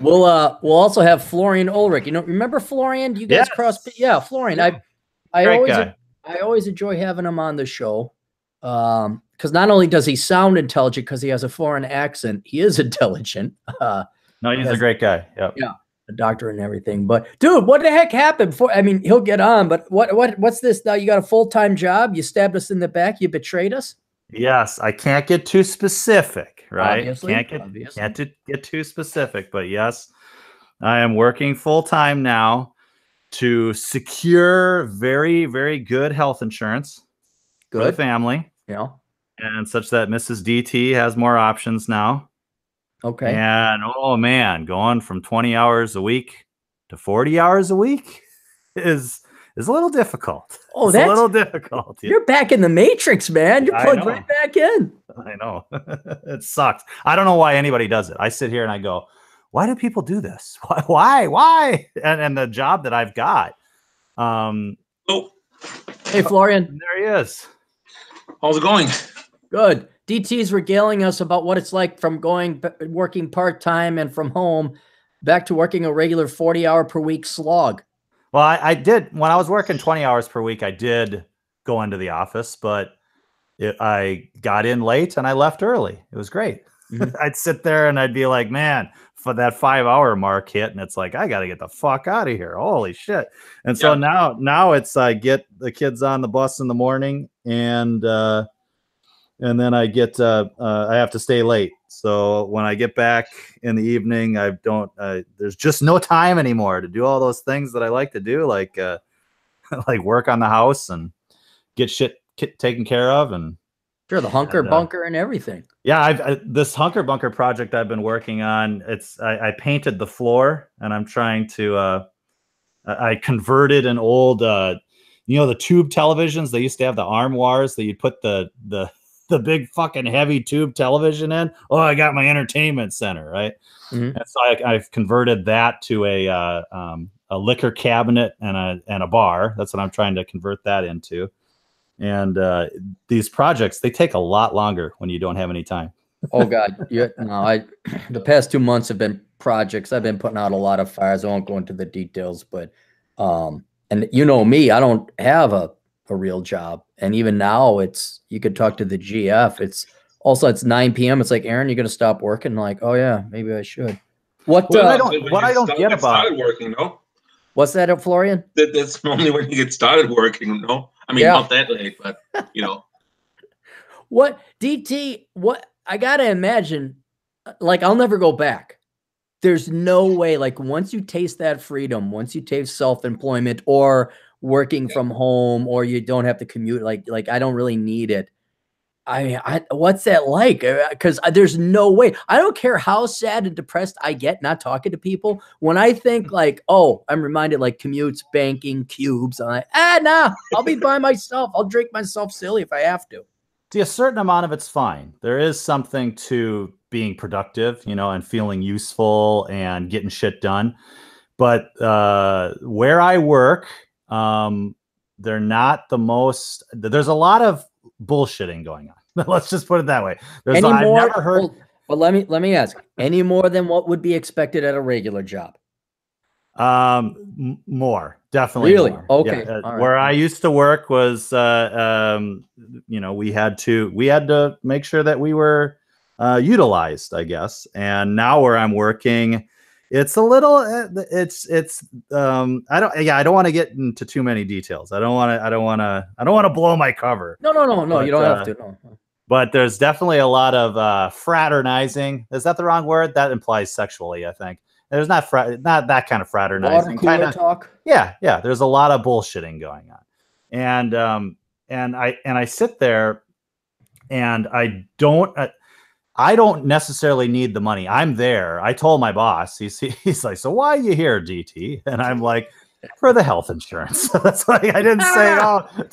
We'll also have Florian Ulrich. Remember Florian? You guys cross? Yes. Yeah, Florian. Yeah. I Great always guy. I always enjoy having him on the show. Because not only does he sound intelligent because he has a foreign accent, he is intelligent. No, He he's a has, great guy. Yep. yeah, a doctor and everything. But dude, what the heck happened? I mean, he'll get on, but what's this now? You got a full-time job? You stabbed us in the back, you betrayed us? Yes, I can't get too specific, right? Obviously, Can't get too specific, but yes, I am working full time now to secure very, very good health insurance for the good. family, Yeah. and such that Mrs. DT has more options now. Okay. And oh man, going from 20 hours a week to 40 hours a week is a little difficult. Oh, It's a that's little difficult. you're back in the matrix, man. You're I plugged know. right back in. I know. It sucks. I don't know why anybody does it. I sit here and I go, why do people do this? Why? And the job that I've got. Oh, Hey, Florian. There he is. how's it going? Good. DT's regaling us about what it's like from working part-time and from home back to working a regular 40-hour per week slog. Well, I did when I was working 20 hours per week, I did go into the office, but I got in late and I left early. It was great. Mhm. I'd sit there and I'd be like, man, for that 5-hour mark hit, and it's like, I got to get the fuck out of here. Holy shit. And so now it's, I get the kids on the bus in the morning and then I have to stay late. So when I get back in the evening, there's just no time anymore to do all those things that I like to do, like like work on the house and get shit taken care of. And sure, the hunker bunker and everything. Yeah, this hunker bunker project I've been working on. I painted the floor, and I'm trying to. I converted an old, the tube televisions. They used to have the armoires that you put the big fucking heavy tube television in. Oh, I got my entertainment center, right? Mm-hmm. And so I've converted that to a liquor cabinet and a bar. That's what I'm trying to convert that into. And these projects, they take a lot longer when you don't have any time. Oh God, the past 2 months have been projects. I've been putting out a lot of fires. I won't go into the details, but and you know me, I don't have a real job. And even now you could talk to the GF. It's 9 p.m. It's like, Aaron, you're going to stop working? Like, oh yeah, maybe I should. What I don't get about started working, no? What's that, Florian? That's normally when you get started working, no? I mean, not that late, but What DT, I got to imagine, like, I'll never go back. There's no way, like, once you taste that freedom, once you taste self-employment or working from home, or you don't have to commute, like I don't really need it. What's that like? Because there's no way. I don't care how sad and depressed I get not talking to people. When I think like, oh, I'm reminded like commutes, banking, cubes. I'm like, nah, I'll be by myself. I'll drink myself silly if I have to. See, a certain amount of it's fine. There is something to being productive, and feeling useful and getting shit done. But where I work, they're not the most. There's a lot of bullshitting going on. Let's just put it that way. I've never heard. But let me ask, any more than what would be expected at a regular job? More, definitely. Really? More. Okay. Yeah. Where I used to work was, we had to make sure that we were utilized, I guess. And now where I'm working, it's a little, I don't want to get into too many details. I don't want to blow my cover. No. But, you don't have to. No. But there's definitely a lot of fraternizing. Is that the wrong word? That implies sexually, I think. There's not that kind of fraternizing. Water cooler talk. Yeah. There's a lot of bullshitting going on, and I sit there, and I don't necessarily need the money. I'm there. I told my boss. He's like, so why are you here, DT? And I'm like, for the health insurance. That's like, I didn't say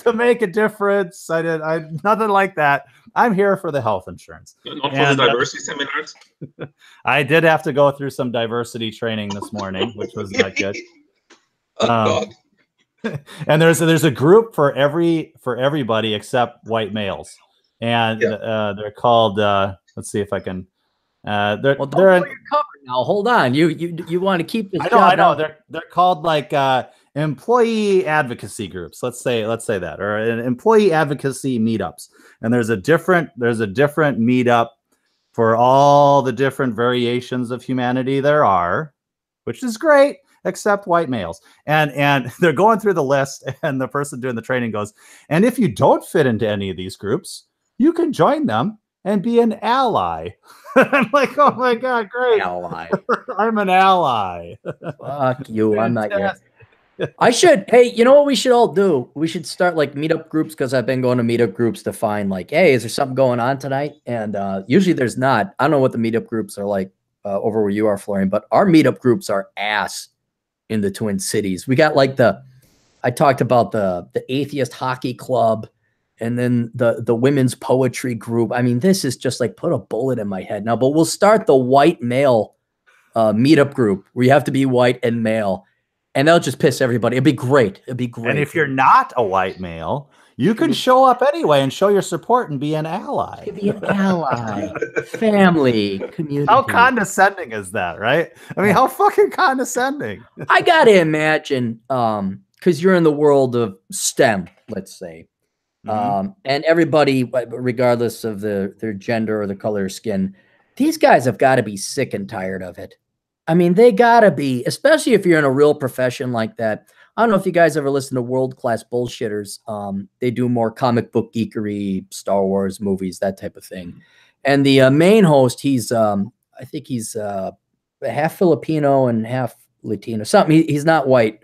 to make a difference. Nothing like that. I'm here for the health insurance. Not for the diversity seminars. I did have to go through some diversity training this morning, which was not good. God. And there's a group for everybody except white males, and they're called. Let's see if I can They're Well, don't they're blow your cover now. Hold on. You want to keep this I job know. now. They're called like employee advocacy groups. Let's say that, or an employee advocacy meetups. And there's a different meetup for all the different variations of humanity there are, which is great, except white males. And they're going through the list, and the person doing the training goes, and if you don't fit into any of these groups, you can join them and be an ally. I'm like, oh my God, great. Ally. I'm an ally. Fuck you. I'm not your. I should. Hey, you know what we should all do? We should start like meetup groups, because I've been going to meetup groups to find like, hey, is there something going on tonight? And usually there's not. I don't know what the meetup groups are like over where you are, Florian, but our meetup groups are ass in the Twin Cities. We got like I talked about the atheist hockey club, and then the women's poetry group. I mean, this is just like put a bullet in my head now. But we'll start the white male meetup group where you have to be white and male, and they'll just piss everybody. It'd be great. It'd be great. And if you're not a white male, you can show up anyway and show your support and be an ally. Be an ally, family, community. How condescending is that, right? I mean, how fucking condescending. I gotta imagine, because you're in the world of STEM, let's say. And everybody, regardless of their gender or the color of skin, these guys have got to be sick and tired of it. I mean, they got to be, especially if you're in a real profession like that. I don't know if you guys ever listen to World Class Bullshitters. They do more comic book geekery, Star Wars movies, that type of thing. And the main host, I think he's half Filipino and half Latino, something. He's not white.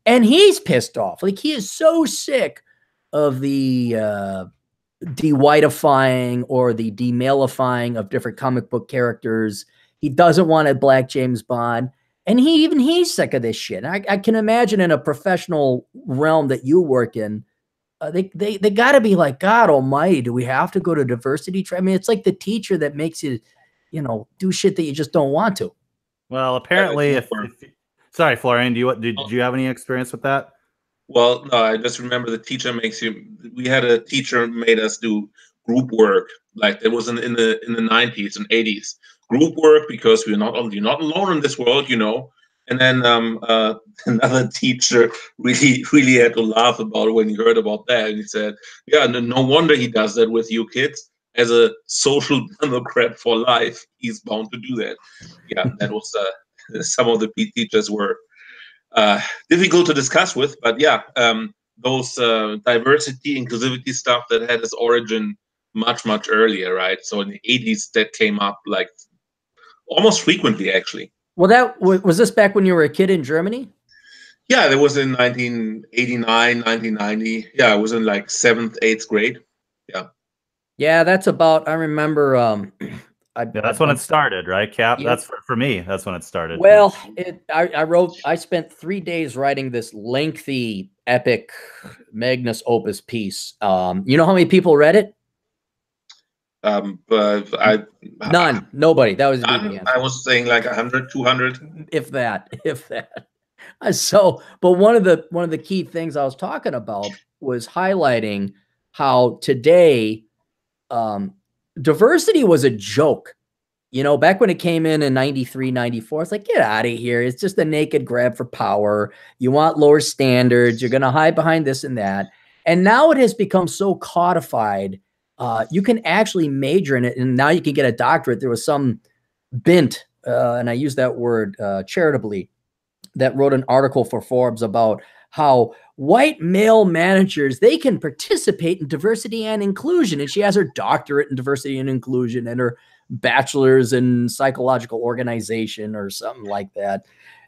And he's pissed off. Like, he is so sick of the de-whiteifying or the demalifying of different comic book characters. He doesn't want a black James Bond. And he's sick of this shit. I can imagine in a professional realm that you work in, they got to be like, God almighty, do we have to go to diversity? I mean, it's like the teacher that makes you, do shit that you just don't want to. Well, apparently, sorry, Florian, did you have any experience with that? Well, no, I just remember the teacher we had a teacher made us do group work. Like it was in the 90s and 80s. Group work, because you're not alone in this world, And then another teacher really had to laugh about it when he heard about that. And he said, yeah, no wonder he does that with you kids. As a social democrat for life, he's bound to do that. Yeah, that was some of the teachers were difficult to discuss with, but yeah, those diversity, inclusivity stuff that had its origin much earlier, right? So in the 80s, that came up like almost frequently, actually. Well, that was this back when you were a kid in Germany? Yeah, that was in 1989, 1990. Yeah, I was in like 7th, 8th grade. Yeah. Yeah, that's about. I remember. That's when it started, right, Cap? Yeah. That's for me. That's when it started. Well, I spent 3 days writing this lengthy, epic, magnus opus piece. You know how many people read it? But none. Nobody. That was I was saying like 100, 200. If that. So, but one of the key things I was talking about was highlighting how today, diversity was a joke. Back when it came in 93, 94, it's like, get out of here. It's just a naked grab for power. You want lower standards. You're going to hide behind this and that. And now it has become so codified. You can actually major in it, and now you can get a doctorate. There was some bint, and I use that word charitably, that wrote an article for Forbes about how white male managers, they can participate in diversity and inclusion. And she has her doctorate in diversity and inclusion and her bachelor's in psychological organization or something like that.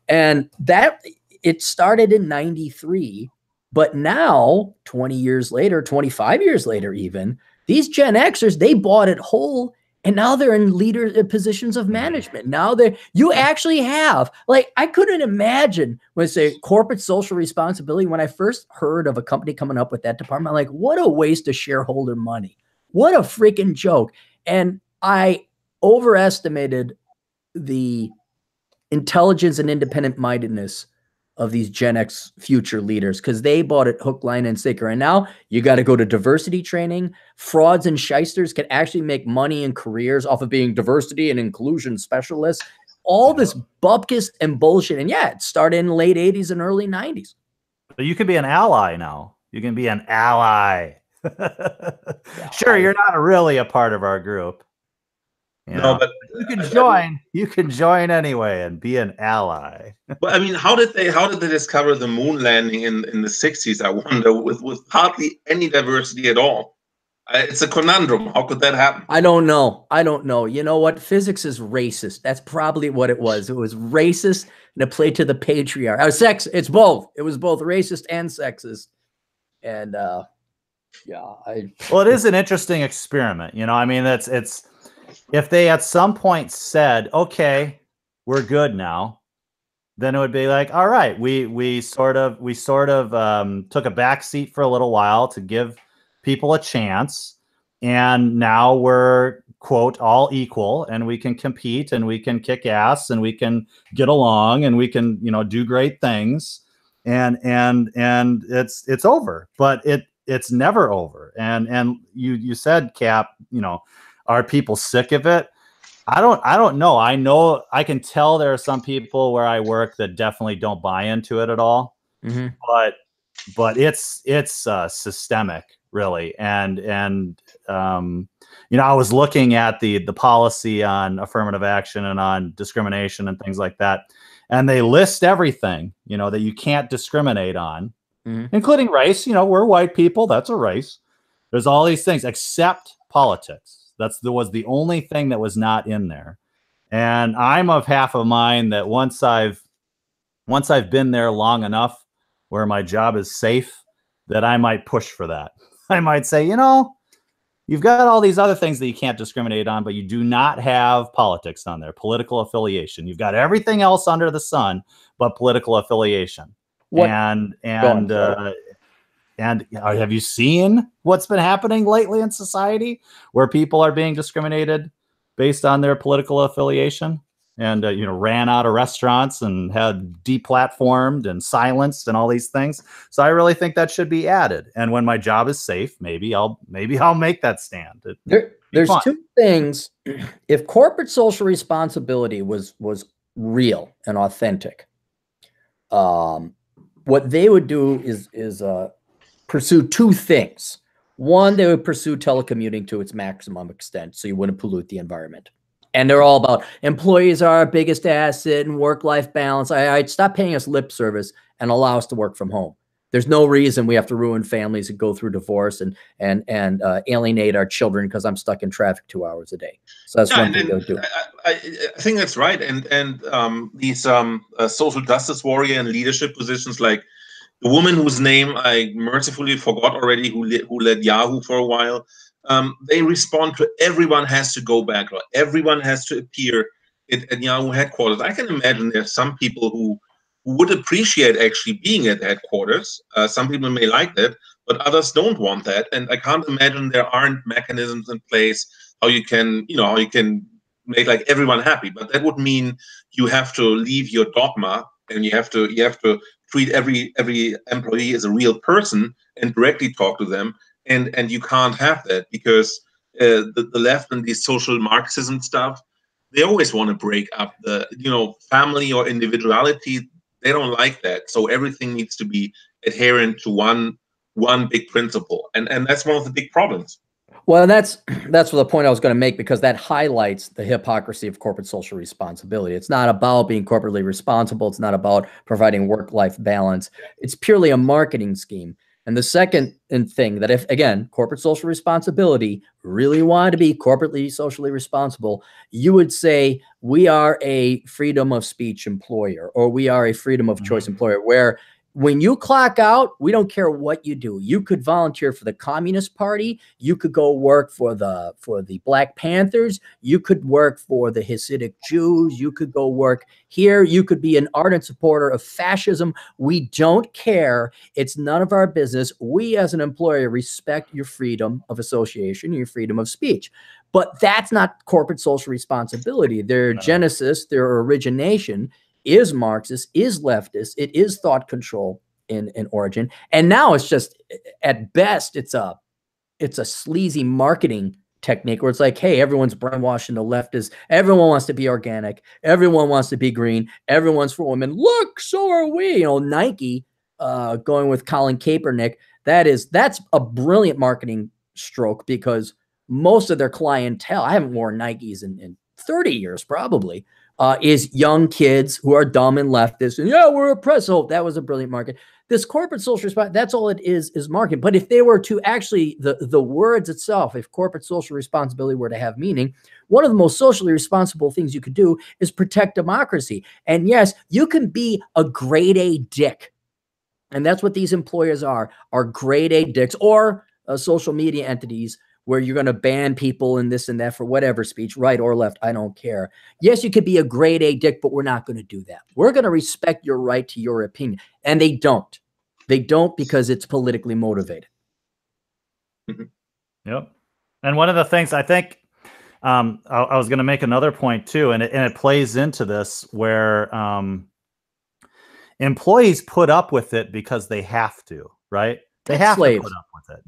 And that it started in 93, but now 20 years later, 25 years later, even these Gen Xers, they bought it whole. And now they're in leader positions of management. Now you actually have, like, I couldn't imagine when I say corporate social responsibility. When I first heard of a company coming up with that department, I'm like, what a waste of shareholder money. What a freaking joke. And I overestimated the intelligence and independent mindedness of these Gen X future leaders because they bought it hook, line, and sinker. And now you got to go to diversity training. Frauds and shysters can actually make money and careers off of being diversity and inclusion specialists. All this bupkis and bullshit. And yeah, it started in the late 80s and early 90s. But you can be an ally now. You can be an ally. Sure, you're not really a part of our group. No, but you can join. You can join anyway and be an ally. But I mean, how did they discover the moon landing in the 60s? I wonder, with hardly any diversity at all. It's a conundrum. How could that happen? I don't know. I don't know. You know what? Physics is racist. That's probably what it was. It was racist and it played to the patriarch. It's both. It was both racist and sexist. And yeah, well, it is an interesting experiment. You know, I mean, it's if they at some point said, okay, we're good now, then it would be like, all right, we sort of took a back seat for a little while to give people a chance, and now we're, quote, all equal, and we can compete and we can kick ass and we can get along and we can, you know, do great things, and it's over. But it's never over. And you said, Cap, you know, are people sick of it? I don't know. I know I can tell there are some people where I work that definitely don't buy into it at all. Mm-hmm. But it's systemic, really. And you know, I was looking at the policy on affirmative action and on discrimination and things like that, and they list everything, you know, that you can't discriminate on, including race. You know, we're white people. That's a race. There's all these things except politics. Was the only thing that was not in there. And I'm of half a mind that once I've been there long enough where my job is safe, that I might push for that. I might say, you know, you've got all these other things that you can't discriminate on, but you do not have politics on there, political affiliation. You've got everything else under the sun but political affiliation. And have you seen what's been happening lately in society where people are being discriminated based on their political affiliation, and you know, ran out of restaurants and had deplatformed and silenced and all these things? So I really think that should be added. And when my job is safe, maybe I'll make that stand. There's two things. If corporate social responsibility was real and authentic, what they would do is pursue two things. One, they would pursue telecommuting to its maximum extent so you wouldn't pollute the environment. And they're all about employees are our biggest asset and work-life balance. I'd stop paying us lip service and allow us to work from home. There's no reason we have to ruin families and go through divorce and alienate our children because I'm stuck in traffic 2 hours a day. So that's one thing they'll do. I think that's right. And these social justice warrior and leadership positions, like the woman whose name I mercifully forgot already, who led Yahoo for a while, they respond to everyone has to go back, or everyone has to appear at Yahoo headquarters. I can imagine there's some people who would appreciate actually being at headquarters. Some people may like that, but others don't want that. And I can't imagine there aren't mechanisms in place how you can make like everyone happy. But that would mean you have to leave your dogma, and you have to treat every employee as a real person and directly talk to them. And you can't have that because the left and the social Marxism stuff, they always want to break up the family or individuality. They don't like that. So everything needs to be adherent to one big principle, and that's one of the big problems. Well, that's the point I was going to make, because that highlights the hypocrisy of corporate social responsibility. It's not about being corporately responsible. It's not about providing work-life balance. It's purely a marketing scheme. And the second thing, that if, again, corporate social responsibility really wanted to be corporately socially responsible, you would say we are a freedom of speech employer, or we are a freedom of choice employer, where when you clock out, we don't care what you do. You could volunteer for the Communist Party. You could go work for the Black Panthers. You could work for the Hasidic Jews. You could go work here. You could be an ardent supporter of fascism. We don't care. It's none of our business. We as an employer respect your freedom of association, your freedom of speech. But that's not corporate social responsibility. Their genesis, their origination is Marxist, is leftist, it is thought control in origin. And now it's just, at best, it's a sleazy marketing technique where it's like, hey, everyone's brainwashed into leftist. Everyone wants to be organic. Everyone wants to be green. Everyone's for women. Look, so are we. You know, Nike going with Colin Kaepernick. That's a brilliant marketing stroke, because most of their clientele, I haven't worn Nikes in 30 years probably, is young kids who are dumb and leftist. And yeah, we're oppressed. So that was a brilliant market. This corporate social responsibility, that's all it is marketing. But if they were to actually, the words itself, if corporate social responsibility were to have meaning, one of the most socially responsible things you could do is protect democracy. And yes, you can be a grade A dick. And that's what these employers are grade A dicks, or social media entities where you're going to ban people and this and that for whatever speech, right or left, I don't care. Yes, you could be a grade A dick, but we're not going to do that. We're going to respect your right to your opinion. And they don't. They don't, because it's politically motivated. Yep. And one of the things I think, I was going to make another point too, and it plays into this, where employees put up with it because they have to, right? They have to put up with it.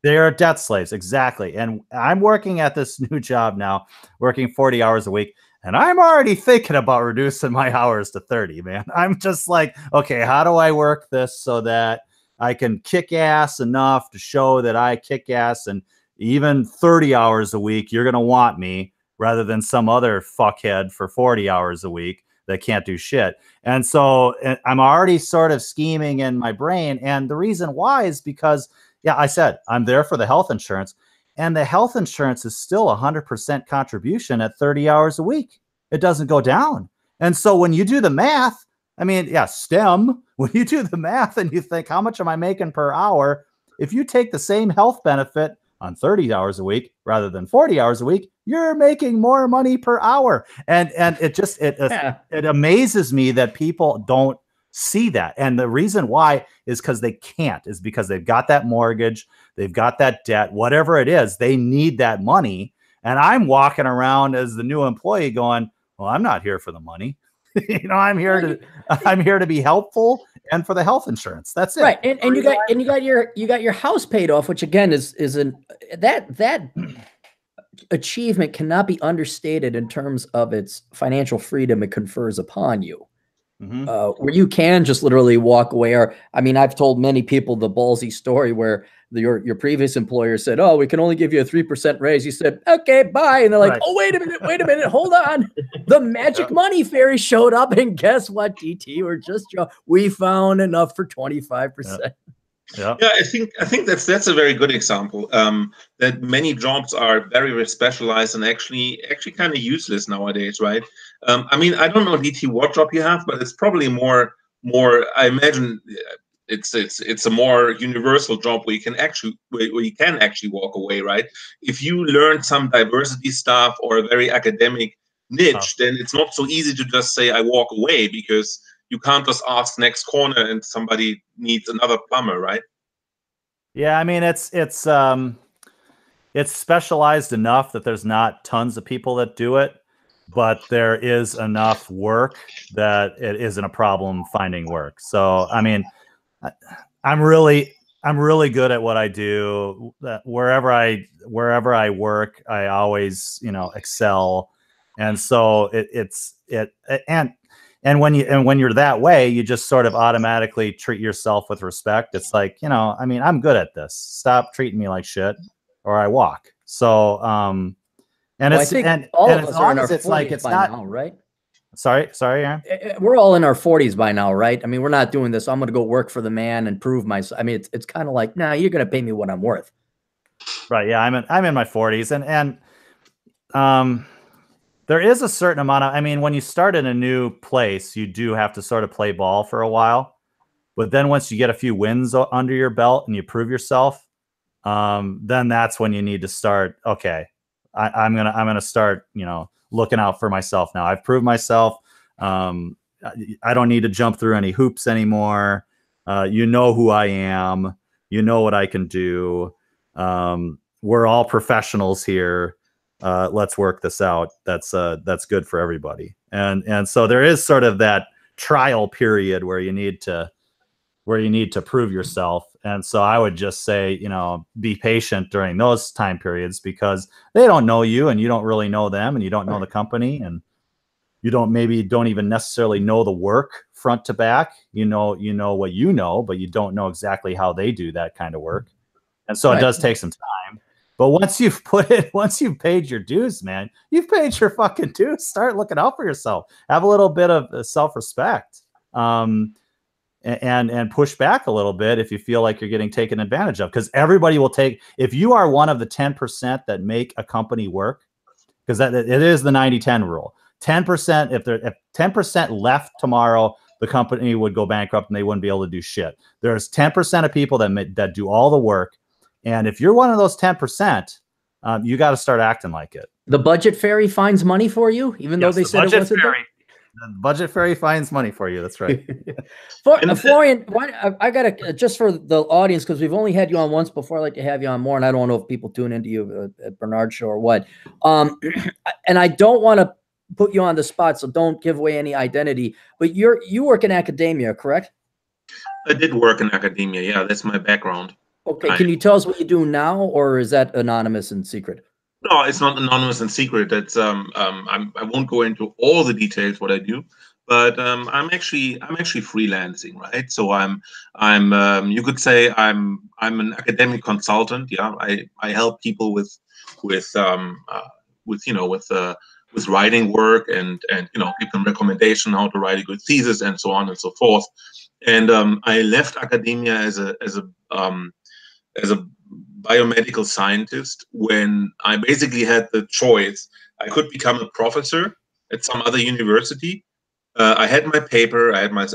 They're debt slaves. Exactly. And I'm working at this new job now, working 40 hours a week. And I'm already thinking about reducing my hours to 30, man. I'm just like, okay, how do I work this so that I can kick ass enough to show that I kick ass, and even 30 hours a week, you're going to want me, rather than some other fuckhead for 40 hours a week that can't do shit. And so I'm already sort of scheming in my brain. And the reason why is because, yeah, I said, I'm there for the health insurance, and the health insurance is still 100% contribution at 30 hours a week. It doesn't go down. And so when you do the math, I mean, yeah, STEM, when you do the math and you think, how much am I making per hour? If you take the same health benefit on 30 hours a week rather than 40 hours a week, you're making more money per hour. And it just, it amazes me that people don't see that. And the reason why is because they can't, is because they've got that mortgage, they've got that debt, whatever it is, they need that money. And I'm walking around as the new employee going, well, I'm not here for the money. You know, I'm here to be helpful and for the health insurance. That's it. Right. And you got your house paid off, which again that achievement cannot be understated in terms of its financial freedom it confers upon you. Mm-hmm. Where you can just literally walk away. Or, I mean, I've told many people the ballsy story where your previous employer said, "Oh, we can only give you a 3% raise." You said, "Okay, bye." And they're like, right. "Oh, wait a minute, hold on." The magic money fairy showed up, and guess what, DT? We found enough for 25%. Yeah, I think that's a very good example. That many jobs are very specialized and actually kind of useless nowadays, right? I mean, I don't know, DT, what job you have, but it's probably more. I imagine it's a more universal job where you can actually walk away, right? If you learn some diversity stuff or a very academic niche, then it's not so easy to just say I walk away, because you can't just ask next corner and somebody needs another plumber, right? Yeah, I mean, it's specialized enough that there's not tons of people that do it, but there is enough work that it isn't a problem finding work. So, I mean, I'm really good at what I do. Wherever I work, I always, excel. And so and when you're that way, you just sort of automatically treat yourself with respect. It's like, I mean, I'm good at this. Stop treating me like shit, or I walk. So, and it's, I think and all of us are in our 40s by now, right? Sorry, Aaron. We're all in our 40s by now, right? I mean, we're not doing this. I'm going to go work for the man and prove myself. I mean, it's kind of like, nah, you're going to pay me what I'm worth. Right. Yeah. I'm in my 40s, and there is a certain amount of, I mean, when you start in a new place, you do have to sort of play ball for a while. But then once you get a few wins under your belt and you prove yourself, then that's when you need to start. Okay, I'm gonna start, looking out for myself now. I've proved myself. I don't need to jump through any hoops anymore. You know who I am. You know what I can do. We're all professionals here. let's work this out. That's good for everybody. And so there is sort of that trial period where you need to prove yourself. And so I would just say, be patient during those time periods, because they don't know you and you don't really know them, and you don't know the company, and you don't even necessarily know the work front to back. You know what you know, but you don't know exactly how they do that kind of work. And so it does take some time. But once you've paid your dues, man, you've paid your fucking dues. Start looking out for yourself. Have a little bit of self-respect. And push back a little bit if you feel like you're getting taken advantage of, because everybody will take, if you are one of the 10% that make a company work, because it is the 90-10 rule. 10%, if 10% left tomorrow, the company would go bankrupt and they wouldn't be able to do shit. There's 10% of people that do all the work. And if you're one of those 10%, you got to start acting like it. The budget fairy finds money for you, even though they said it wasn't there? The budget fairy finds money for you. That's right. Florian, I got to, just for the audience, because we've only had you on once before, I'd like to have you on more, and I don't know if people tune into you at Bernard's show or what. And I don't want to put you on the spot, so don't give away any identity, but you work in academia, correct? I did work in academia. Yeah, that's my background. Okay. Can you tell us what you do now, or is that anonymous and secret? No, it's not anonymous and secret. That's I won't go into all the details what I do, but I'm actually freelancing, right? So I'm you could say I'm an academic consultant. Yeah, I help people with writing work and give them recommendation how to write a good thesis and so on and so forth. And I left academia as a biomedical scientist when I basically had the choice. I could become a professor at some other university. I had my paper, I had my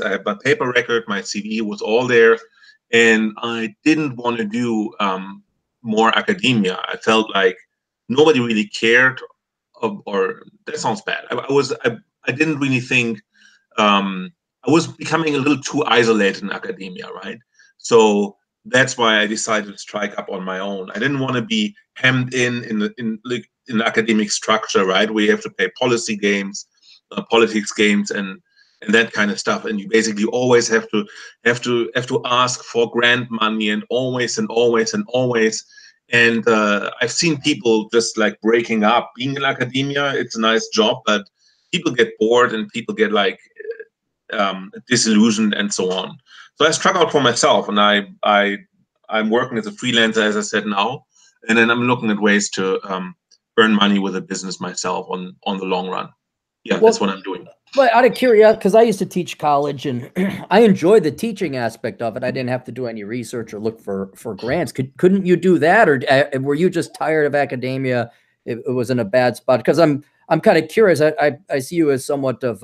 paper record, my CV was all there, and I didn't want to do more academia. I felt like nobody really cared, or that sounds bad. I didn't really think, I was becoming a little too isolated in academia, right? So that's why I decided to strike up on my own. I didn't want to be hemmed in academic structure, right? Where you have to play policy games, politics games, and that kind of stuff. And you basically always have to ask for grant money, and always and always and always. And I've seen people just like breaking up. Being in academia, it's a nice job, but people get bored and people get like disillusioned and so on. So I struck out for myself, and I'm working as a freelancer, as I said now, and then I'm looking at ways to earn money with a business myself on the long run. Yeah, well, that's what I'm doing. But out of curiosity, because I used to teach college, and I enjoyed the teaching aspect of it. I didn't have to do any research or look for grants. Couldn't you do that, or were you just tired of academia? It was in a bad spot. Because I'm kind of curious. I see you as somewhat of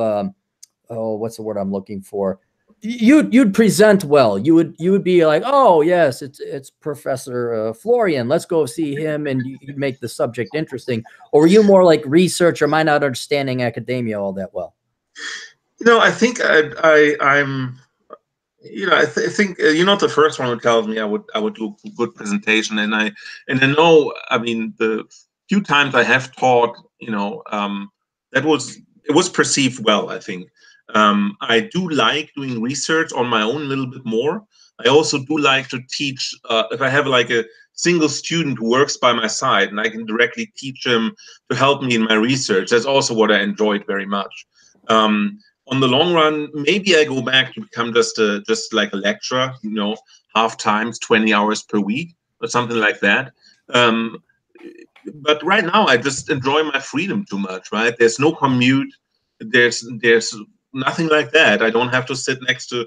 what's the word I'm looking for? You'd present well. You would be like, oh yes, it's Professor Florian. Let's go see him, and you'd make the subject interesting. Or were you more like research, or am I not understanding academia all that well? I think I'm. I think you're not the first one who tells me I would do a good presentation, and I know. I mean, the few times I have taught, it was perceived well, I think. I do like doing research on my own a little bit more. I also do like to teach, if I have like a single student who works by my side and I can directly teach them to help me in my research. That's also what I enjoyed very much. On the long run, maybe I go back to become just like a lecturer, half times, 20 hours per week or something like that. But right now I just enjoy my freedom too much, right? There's no commute. There's nothing like that. I don't have to sit next to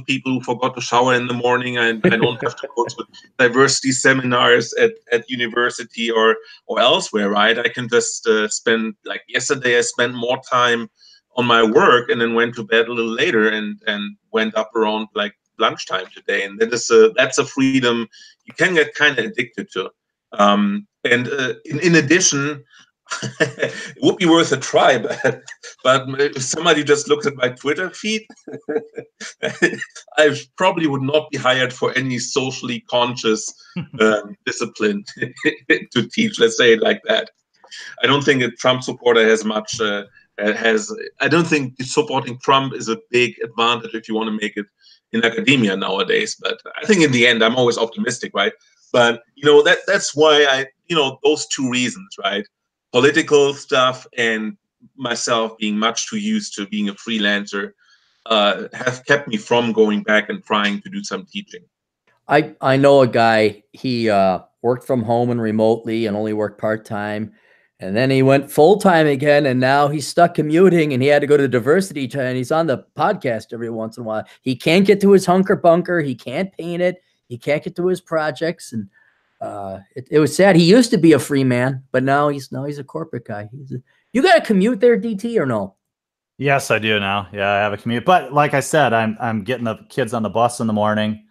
people who forgot to shower in the morning. I don't have to go to diversity seminars at university or elsewhere, right? I can just spend, like yesterday, I spent more time on my work and then went to bed a little later and went up around like lunchtime today. And that's a freedom you can get kind of addicted to. And in addition, it would be worth a try, but if somebody just looks at my Twitter feed, I probably would not be hired for any socially conscious discipline to teach, let's say it like that. I don't think a Trump supporter has much. I don't think supporting Trump is a big advantage if you want to make it in academia nowadays. But I think in the end, I'm always optimistic, right? But that's why those two reasons, right? Political stuff and myself being much too used to being a freelancer have kept me from going back and trying to do some teaching. I know a guy, he worked from home and remotely and only worked part-time. And then he went full-time again, and now he's stuck commuting, and he had to go to diversity and he's on the podcast every once in a while. He can't get to his hunker bunker. He can't paint it. He can't get to his projects. And it was sad. He used to be a free man, but now he's a corporate guy. You got to commute there, DT, or no? Yes, I do now. Yeah, I have a commute. But like I said, I'm getting the kids on the bus in the morning.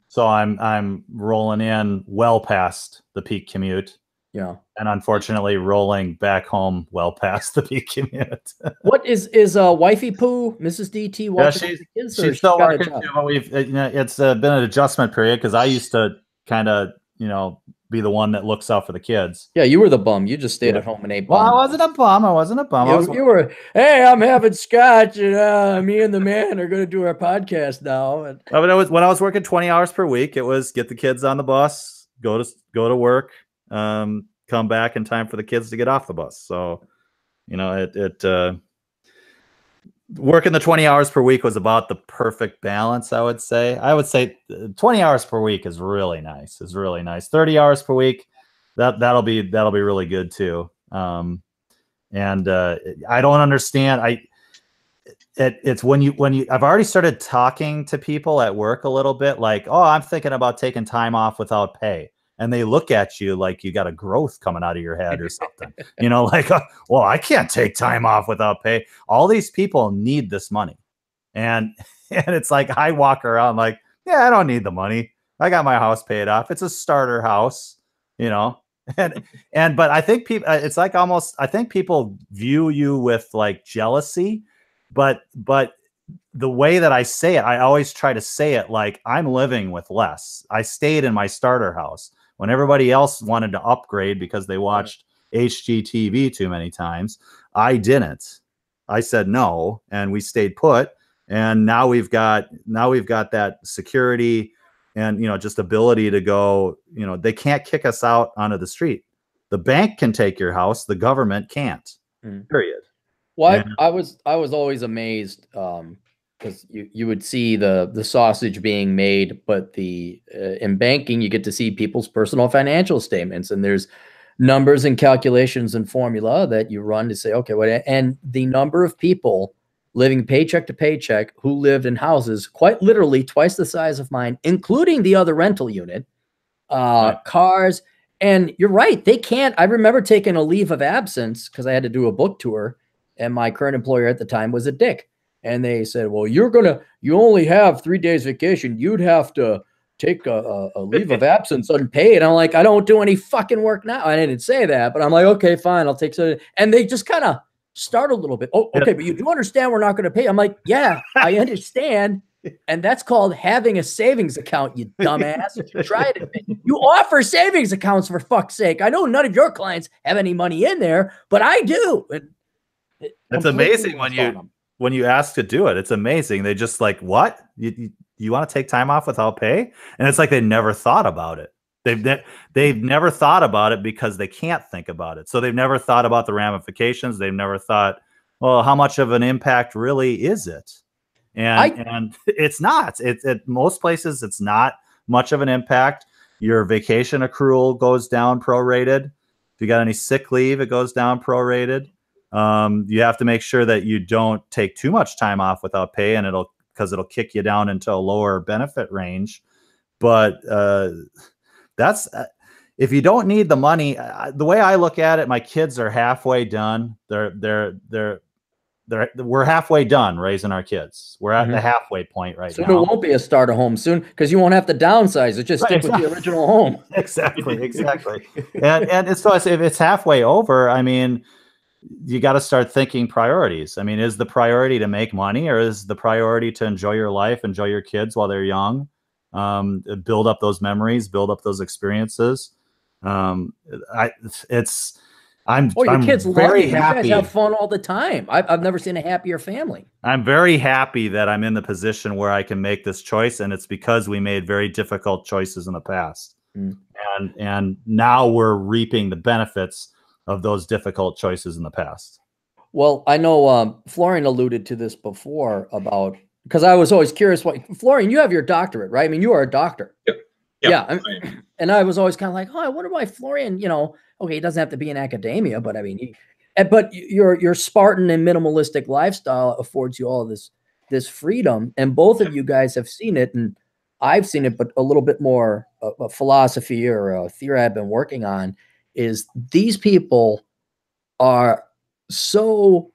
So I'm rolling in well past the peak commute. Yeah. And unfortunately rolling back home well past the peak commute. What is wifey poo, Mrs. DT watching the kids? She's still working too, but it's been an adjustment period because I used to kind of, be the one that looks out for the kids. Yeah, you were the bum. You just stayed at home and ate bum. Well, I wasn't a bum. You were, hey, I'm having scotch, and me and the man are going to do our podcast now. And when I was working 20 hours per week, it was get the kids on the bus, go to work, come back in time for the kids to get off the bus. So, working the 20 hours per week was about the perfect balance, I would say. 20 hours per week is really nice. 30 hours per week, that'll be really good too. I don't understand. It's when you I've already started talking to people at work a little bit like, oh, I'm thinking about taking time off without pay. And they look at you like you got a growth coming out of your head or something, like, well, I can't take time off without pay. All these people need this money. And it's like, I walk around like, yeah, I don't need the money. I got my house paid off. It's a starter house, but I think people, it's like almost, I think people view you with like jealousy, but the way that I say it, I always try to say it like I'm living with less. I stayed in my starter house. When everybody else wanted to upgrade because they watched HGTV too many times, I didn't. I said no, and we stayed put. And now we've got that security and just ability to go. They can't kick us out onto the street. The bank can take your house. The government can't. Period. Well, I was always amazed. Because you would see the sausage being made, but in banking, you get to see people's personal financial statements, and there's numbers and calculations and formula that you run to say, okay, and the number of people living paycheck to paycheck who lived in houses quite literally twice the size of mine, including the other rental unit, cars. And you're right, they can't. I remember taking a leave of absence because I had to do a book tour, and my current employer at the time was a dick. And they said, well, you only have 3 days vacation. You'd have to take a leave of absence unpaid. I'm like, I don't do any fucking work now. I didn't say that, but I'm like, okay, fine. I'll take some. And they just kind of start a little bit. Oh, okay. But you do understand we're not going to pay. I'm like, yeah, I understand. And that's called having a savings account, you dumbass. Try it. You offer savings accounts for fuck's sake. I know none of your clients have any money in there, but I do. It's amazing when you ask to do it. It's amazing. They just like, what? You want to take time off without pay? And it's like they never thought about it. They've never thought about it because they can't think about it. So they've never thought about the ramifications. They've never thought, well, how much of an impact really is it? And it's not. At most places, it's not much of an impact. Your vacation accrual goes down prorated. If you got any sick leave, it goes down prorated. You have to make sure that you don't take too much time off without pay, and because it'll kick you down into a lower benefit range. But that's if you don't need the money. The way I look at it, my kids are halfway done. We're halfway done raising our kids. We're at the halfway point right now. So it won't be a starter home soon because you won't have to downsize it. Just stick with the original home. Exactly. And so if it's halfway over, I mean, you got to start thinking priorities. I mean, is the priority to make money, or is the priority to enjoy your life, enjoy your kids while they're young, build up those memories, build up those experiences? Oh, your kids love very you. You guys happy. have fun all the time. I've never seen a happier family. I'm very happy that I'm in the position where I can make this choice, and it's because we made very difficult choices in the past. And now we're reaping the benefits of those difficult choices in the past. Well, I know Florian alluded to this before about, because I was always curious. What Florian, you have your doctorate, right? I mean, you are a doctor. Yep. Yeah. And I was always kind of like, oh, I wonder why Florian, you know, okay, he doesn't have to be in academia, but I mean, but your Spartan and minimalistic lifestyle affords you all this freedom, and both of you guys have seen it, and I've seen it, but a little bit more a philosophy or a theory I've been working on is these people are so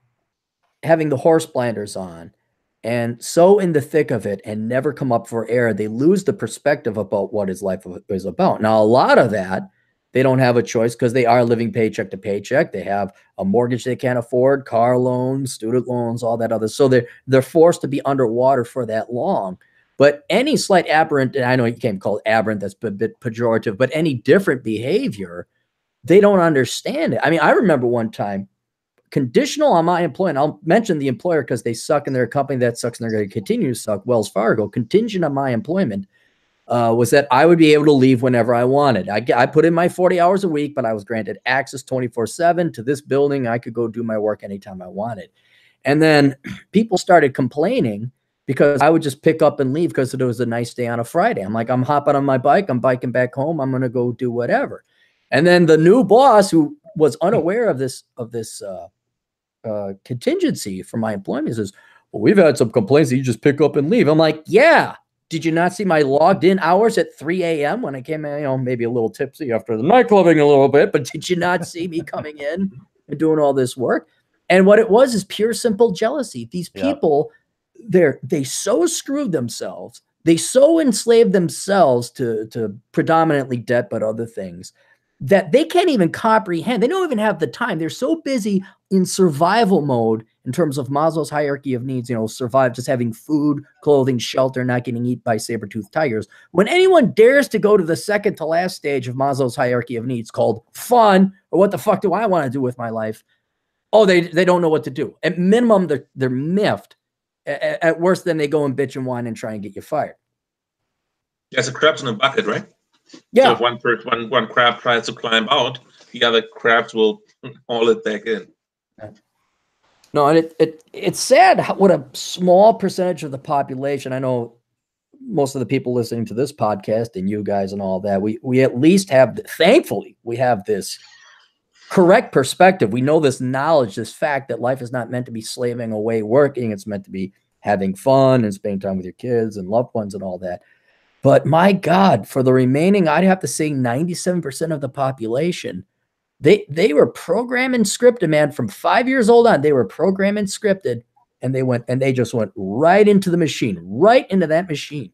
having the horse blinders on and so in the thick of it and never come up for air, they lose the perspective about what his life is about. Now, a lot of that, they don't have a choice because they are living paycheck to paycheck. They have a mortgage they can't afford, car loans, student loans, all that other. So they're forced to be underwater for that long. But any slight aberrant, and I know you can't call it aberrant, that's a bit pejorative, but any different behavior, they don't understand it. I mean, I remember one time, conditional on my employment, I'll mention the employer because they suck in their company, that sucks, and they're going to continue to suck, Wells Fargo, contingent on my employment, was that I would be able to leave whenever I wanted. I put in my 40 hours a week, but I was granted access 24/7 to this building. I could go do my work anytime I wanted. And then people started complaining because I would just pick up and leave because it was a nice day on a Friday. I'm like, I'm hopping on my bike, I'm biking back home, I'm going to go do whatever. And then the new boss, who was unaware of this contingency for my employment, says, well, we've had some complaints that you just pick up and leave. I'm like, yeah. Did you not see my logged in hours at 3 a.m. when I came in, you know, maybe a little tipsy after the nightclubbing a little bit, but did you not see me coming in and doing all this work? And what it was is pure, simple jealousy. These people, they so screwed themselves. They so enslaved themselves to predominantly debt, but other things, that they can't even comprehend. They don't even have the time. They're so busy in survival mode in terms of Maslow's hierarchy of needs, you know, survive, just having food, clothing, shelter, not getting eaten by saber-toothed tigers. When anyone dares to go to the second to last stage of Maslow's hierarchy of needs called fun, or what the fuck do I want to do with my life? Oh, they don't know what to do. At minimum, they're miffed. At worst, then they go and bitch and whine and try and get you fired. There's a crabs in a bucket, right? Yeah. So if one crab tries to climb out, the other crabs will haul it back in. No, and it's sad what a small percentage of the population. I know most of the people listening to this podcast and you guys and all that, we at least have, thankfully, we have this correct perspective. We know this knowledge, this fact that life is not meant to be slaving away working. It's meant to be having fun and spending time with your kids and loved ones and all that. But my God, for the remaining, I'd have to say 97% of the population, they were programming scripted, man. From 5 years old on, they were programming scripted, and they just went right into the machine, right into that machine.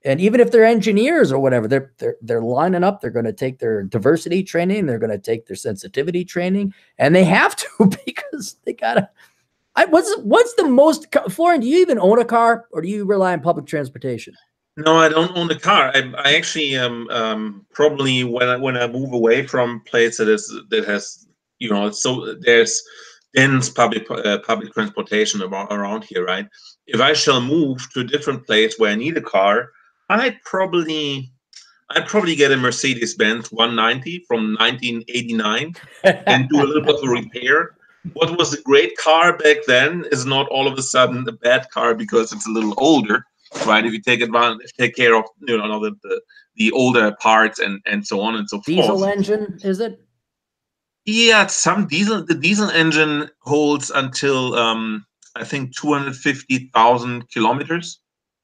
And even if they're engineers or whatever, they're lining up. They're going to take their diversity training. They're going to take their sensitivity training, and they have to because they gotta. What's the most? Florian, do you even own a car, or do you rely on public transportation? No, I don't own a car. I actually probably when I move away from a place that has, you know, so there's dense public transportation around here, right? If I shall move to a different place where I need a car, I'd probably get a Mercedes-Benz 190 from 1989 and do a little bit of a repair. What was a great car back then is not all of a sudden a bad car because it's a little older. Right, if you take care of, you know, the older parts and so on and so forth. Diesel engine, is it? Yeah, some diesel. The diesel engine holds until I think 250,000 kilometers,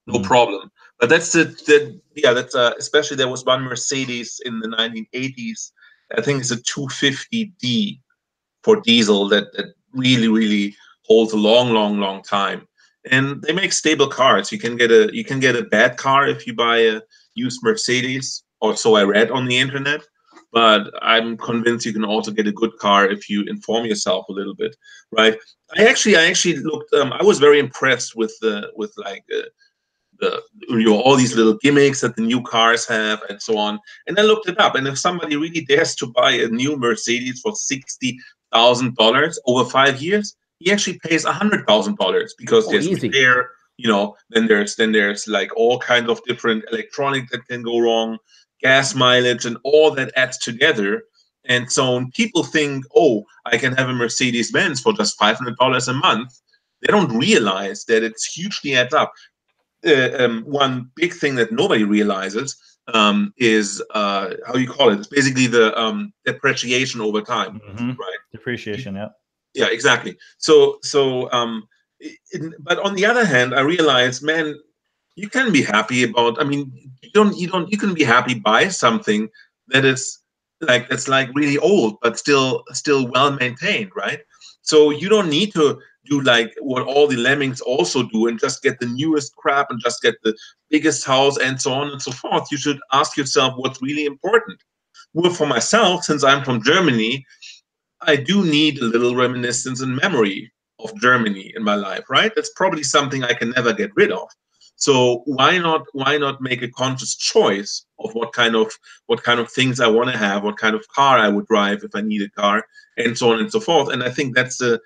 no problem. But that's especially there was one Mercedes in the 1980s. I think it's a 250D for diesel that really holds a long time. And they make stable cars. You can get a bad car if you buy a used Mercedes, or so I read on the internet. But I'm convinced you can also get a good car if you inform yourself a little bit, right? I actually looked. I was very impressed with all these little gimmicks that the new cars have and so on. And I looked it up, and if somebody really dares to buy a new Mercedes for $60,000 over 5 years, he actually pays $100,000 because there's repair. Then there's like all kinds of different electronic that can go wrong, gas mileage, and all that adds together. And so when people think, oh, I can have a Mercedes Benz for just $500 a month, they don't realize that it's hugely adds up. One big thing that nobody realizes is how you call it. It's basically the depreciation over time, right? Depreciation, yeah. Yeah, exactly. So, but on the other hand, I realized, man, you can be happy about. I mean, you can be happy by something that is that's like really old, but still well maintained, right? So you don't need to do like what all the lemmings also do and just get the newest crap and just get the biggest house and so on and so forth. You should ask yourself what's really important. Well, for myself, since I'm from Germany, I do need a little reminiscence and memory of Germany in my life, right? That's probably something I can never get rid of. So why not make a conscious choice of what kind of things I want to have, what kind of car I would drive if I need a car, and so on and so forth. And I think that's the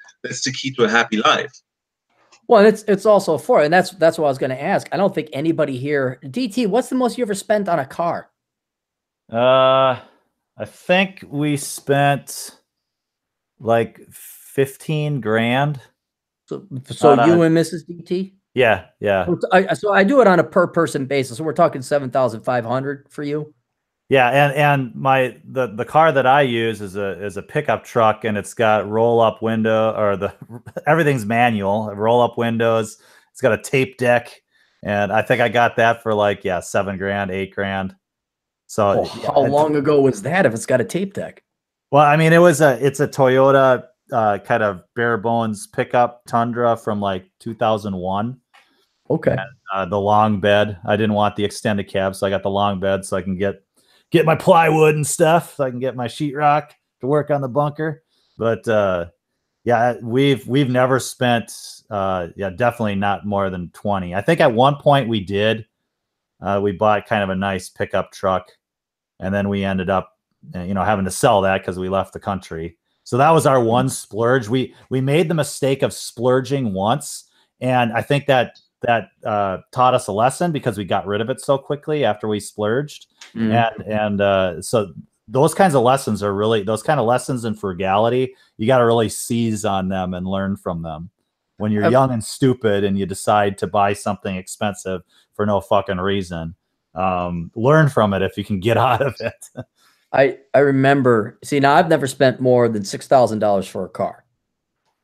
key to a happy life. Well, it's also and that's what I was going to ask. I don't think anybody here, DT, what's the most you ever spent on a car? I think we spent like 15 grand. So you and Mrs. DT? Yeah. So I do it on a per person basis. So we're talking 7,500 for you. Yeah, and the car that I use is a pickup truck, and it's got roll up window, or everything's manual, roll up windows. It's got a tape deck, and I think I got that for like $7 grand, $8 grand. So how long ago was that? If it's got a tape deck? Well, I mean, it's a Toyota kind of bare bones pickup Tundra from like 2001. Okay. And, the long bed. I didn't want the extended cab, so I got the long bed so I can get my plywood and stuff. So I can get my sheetrock to work on the bunker. But we've never spent definitely not more than 20. I think at one point we did. We bought kind of a nice pickup truck, and then we ended up having to sell that because we left the country. So that was our one splurge. We made the mistake of splurging once, and I think that taught us a lesson because we got rid of it so quickly after we splurged. So those kinds of lessons are really, those kind of lessons in frugality, you got to really seize on them and learn from them. When you're young and stupid and you decide to buy something expensive for no fucking reason, learn from it if you can get out of it. I remember, now I've never spent more than $6,000 for a car.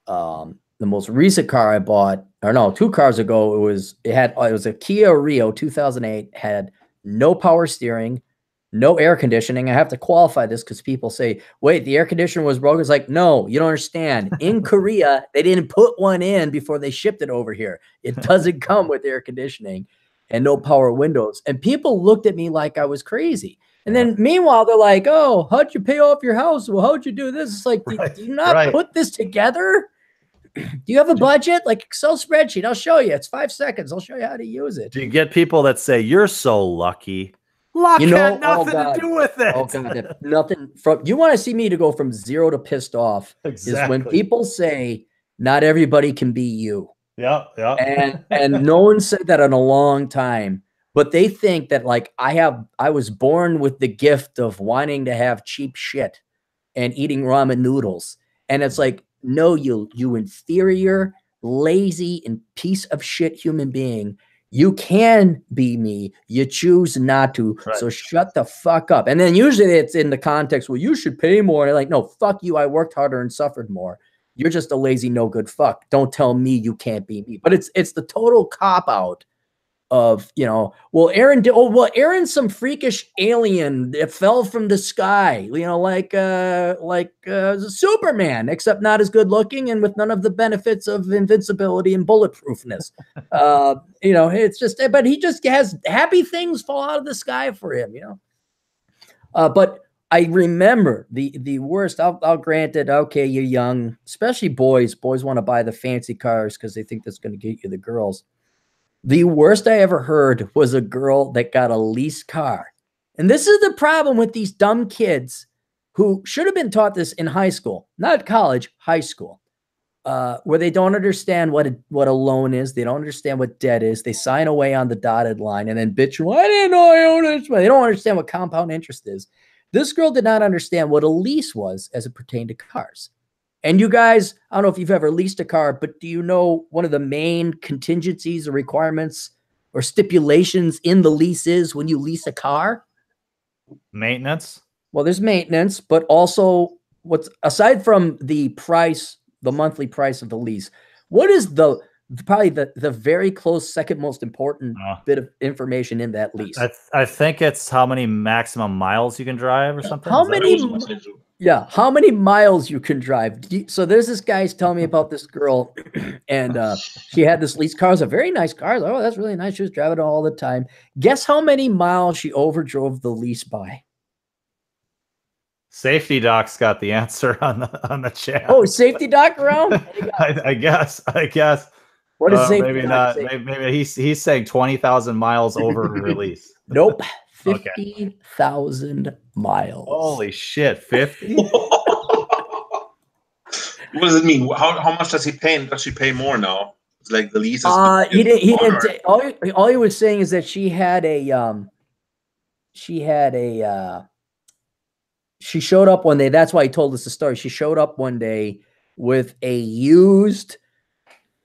The most recent car I bought, or no, 2 cars ago, it was a Kia Rio 2008, had no power steering, no air conditioning. I have to qualify this because people say, wait, the air conditioner was broken. It's like, no, you don't understand. In Korea, they didn't put one in before they shipped it over here. It doesn't come with air conditioning and no power windows. And people looked at me like I was crazy. And then meanwhile, they're like, oh, how'd you pay off your house? Well, how'd you do this? It's like, do you not put this together? Do you have a budget? Like Excel spreadsheet? I'll show you. It's 5 seconds. I'll show you how to use it. Do you get people that say, you're so lucky? Luck had nothing to do with it. Oh, God. Nothing from you want to see me to go from 0 to pissed off is when people say, not everybody can be you. Yeah. And no one said that in a long time. But they think that like I was born with the gift of wanting to have cheap shit and eating ramen noodles. And it's like, no, you inferior, lazy, and piece of shit human being. You can be me. You choose not to. Right. So shut the fuck up. And then usually it's in the context, well, you should pay more. And like, no, fuck you. I worked harder and suffered more. You're just a lazy, no good fuck. Don't tell me you can't be me. But it's the total cop out of, well, Aaron's some freakish alien that fell from the sky, like Superman, except not as good looking and with none of the benefits of invincibility and bulletproofness. It's just, but he just has happy things fall out of the sky for him, but I remember the worst. I'll grant it. Okay, you're young, especially boys. Boys want to buy the fancy cars because they think that's going to get you the girls. The worst I ever heard was a girl that got a leased car. And this is the problem with these dumb kids who should have been taught this in high school, not college, high school, where they don't understand what a loan is. They don't understand what debt is. They sign away on the dotted line and then bitch, well, I didn't know I owned it. They don't understand what compound interest is. This girl did not understand what a lease was as it pertained to cars. And you guys, I don't know if you've ever leased a car, but do you know one of the main contingencies or requirements or stipulations in the lease is when you lease a car? Maintenance. Well, there's maintenance, but also what's aside from the price, the monthly price of the lease, what is probably the very close second most important bit of information in that lease? I think it's how many maximum miles you can drive or something. How many? Yeah, how many miles you can drive. So there's this guy's telling me about this girl, and she had this leased car. It was a very nice car. Like, oh, that's really nice. She was driving it all the time. Guess how many miles she overdrove the lease by? Safety Doc's got the answer on the chat. Oh, Safety Doc around? I guess. What is Safety maybe Doc not. say? Maybe he's saying 20,000 miles over release. Nope. 50,000 miles. Holy shit, 50? What does it mean? How much does he pay? Does she pay more now? It's like the lease is he didn't all he was saying is that she showed up one day. That's why he told us the story. She showed up one day with a used,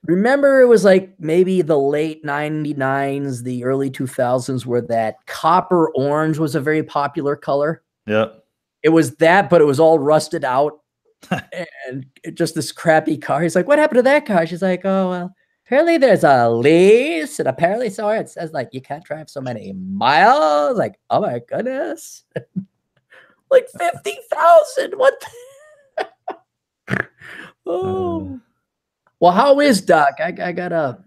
remember, it was like maybe the late 99s, the early 2000s, where that copper orange was a very popular color. Yeah. It was that, but it was all rusted out and just this crappy car. He's like, what happened to that car? She's like, oh, well, apparently there's a lease. And apparently, sorry, it says like, you can't drive so many miles. Like, oh my goodness. Like 50,000. What? Oh. Well, how is Doc? I gotta.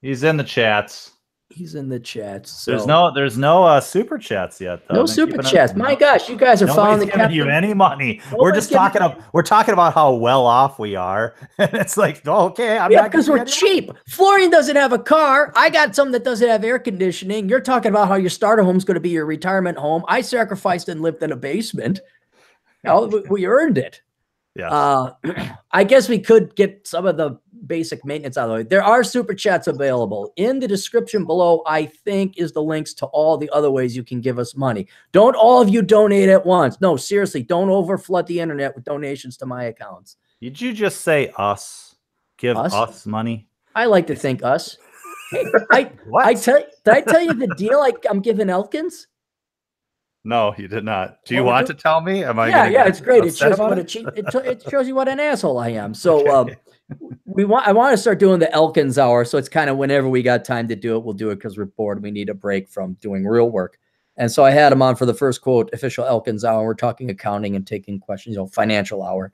He's in the chats. He's in the chats. So. There's no super chats yet. Though. No super chats. My gosh, you guys are following the captain. You any money? We're just talking. We're talking about how well off we are, and it's like, okay, I'm not because we're cheap. Florian doesn't have a car. I got something that doesn't have air conditioning. You're talking about how your starter home is going to be your retirement home. I sacrificed and lived in a basement. We earned it. Yeah. I guess we could get some of the basic maintenance out of the way. There are super chats available in the description below. I think is the links to all the other ways you can give us money. Don't all of you donate at once. No, seriously, don't overflood the internet with donations to my accounts. Did you just say us? Give us money? I like to think us. Hey, did I tell you the deal I'm giving Elkins? No, you did not. Do you want to tell me? Am I? Yeah, it's great. It shows what it shows you what an asshole I am. So okay. I want to start doing the Elkins hour. So it's kind of whenever we got time to do it, we'll do it because we're bored. We need a break from doing real work. And so I had him on for the first quote, official Elkins hour. We're talking accounting and taking questions, financial hour.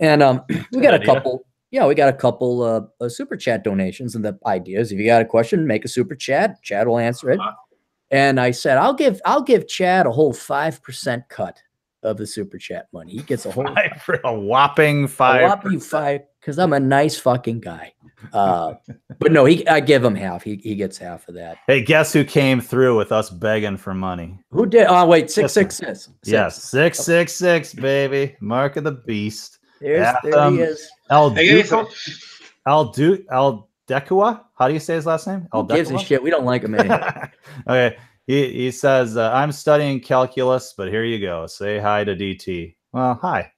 And we got a couple. Yeah, we got a couple super chat donations, and the idea is if you got a question, make a super chat. Chad will answer it. And I said, I'll give Chad a whole 5% cut of the super chat money. He gets a whole a whopping 5%. Because I'm a nice fucking guy. But no, I give him half. He gets half of that. Hey, guess who came through with us begging for money? Who did? Oh, wait, 666. Yes, 666, baby. Mark of the beast. There he is. El Decua? How do you say his last name? Who gives a shit? We don't like him anymore. Okay. He says, I'm studying calculus, but here you go. Say hi to DT. Well, hi.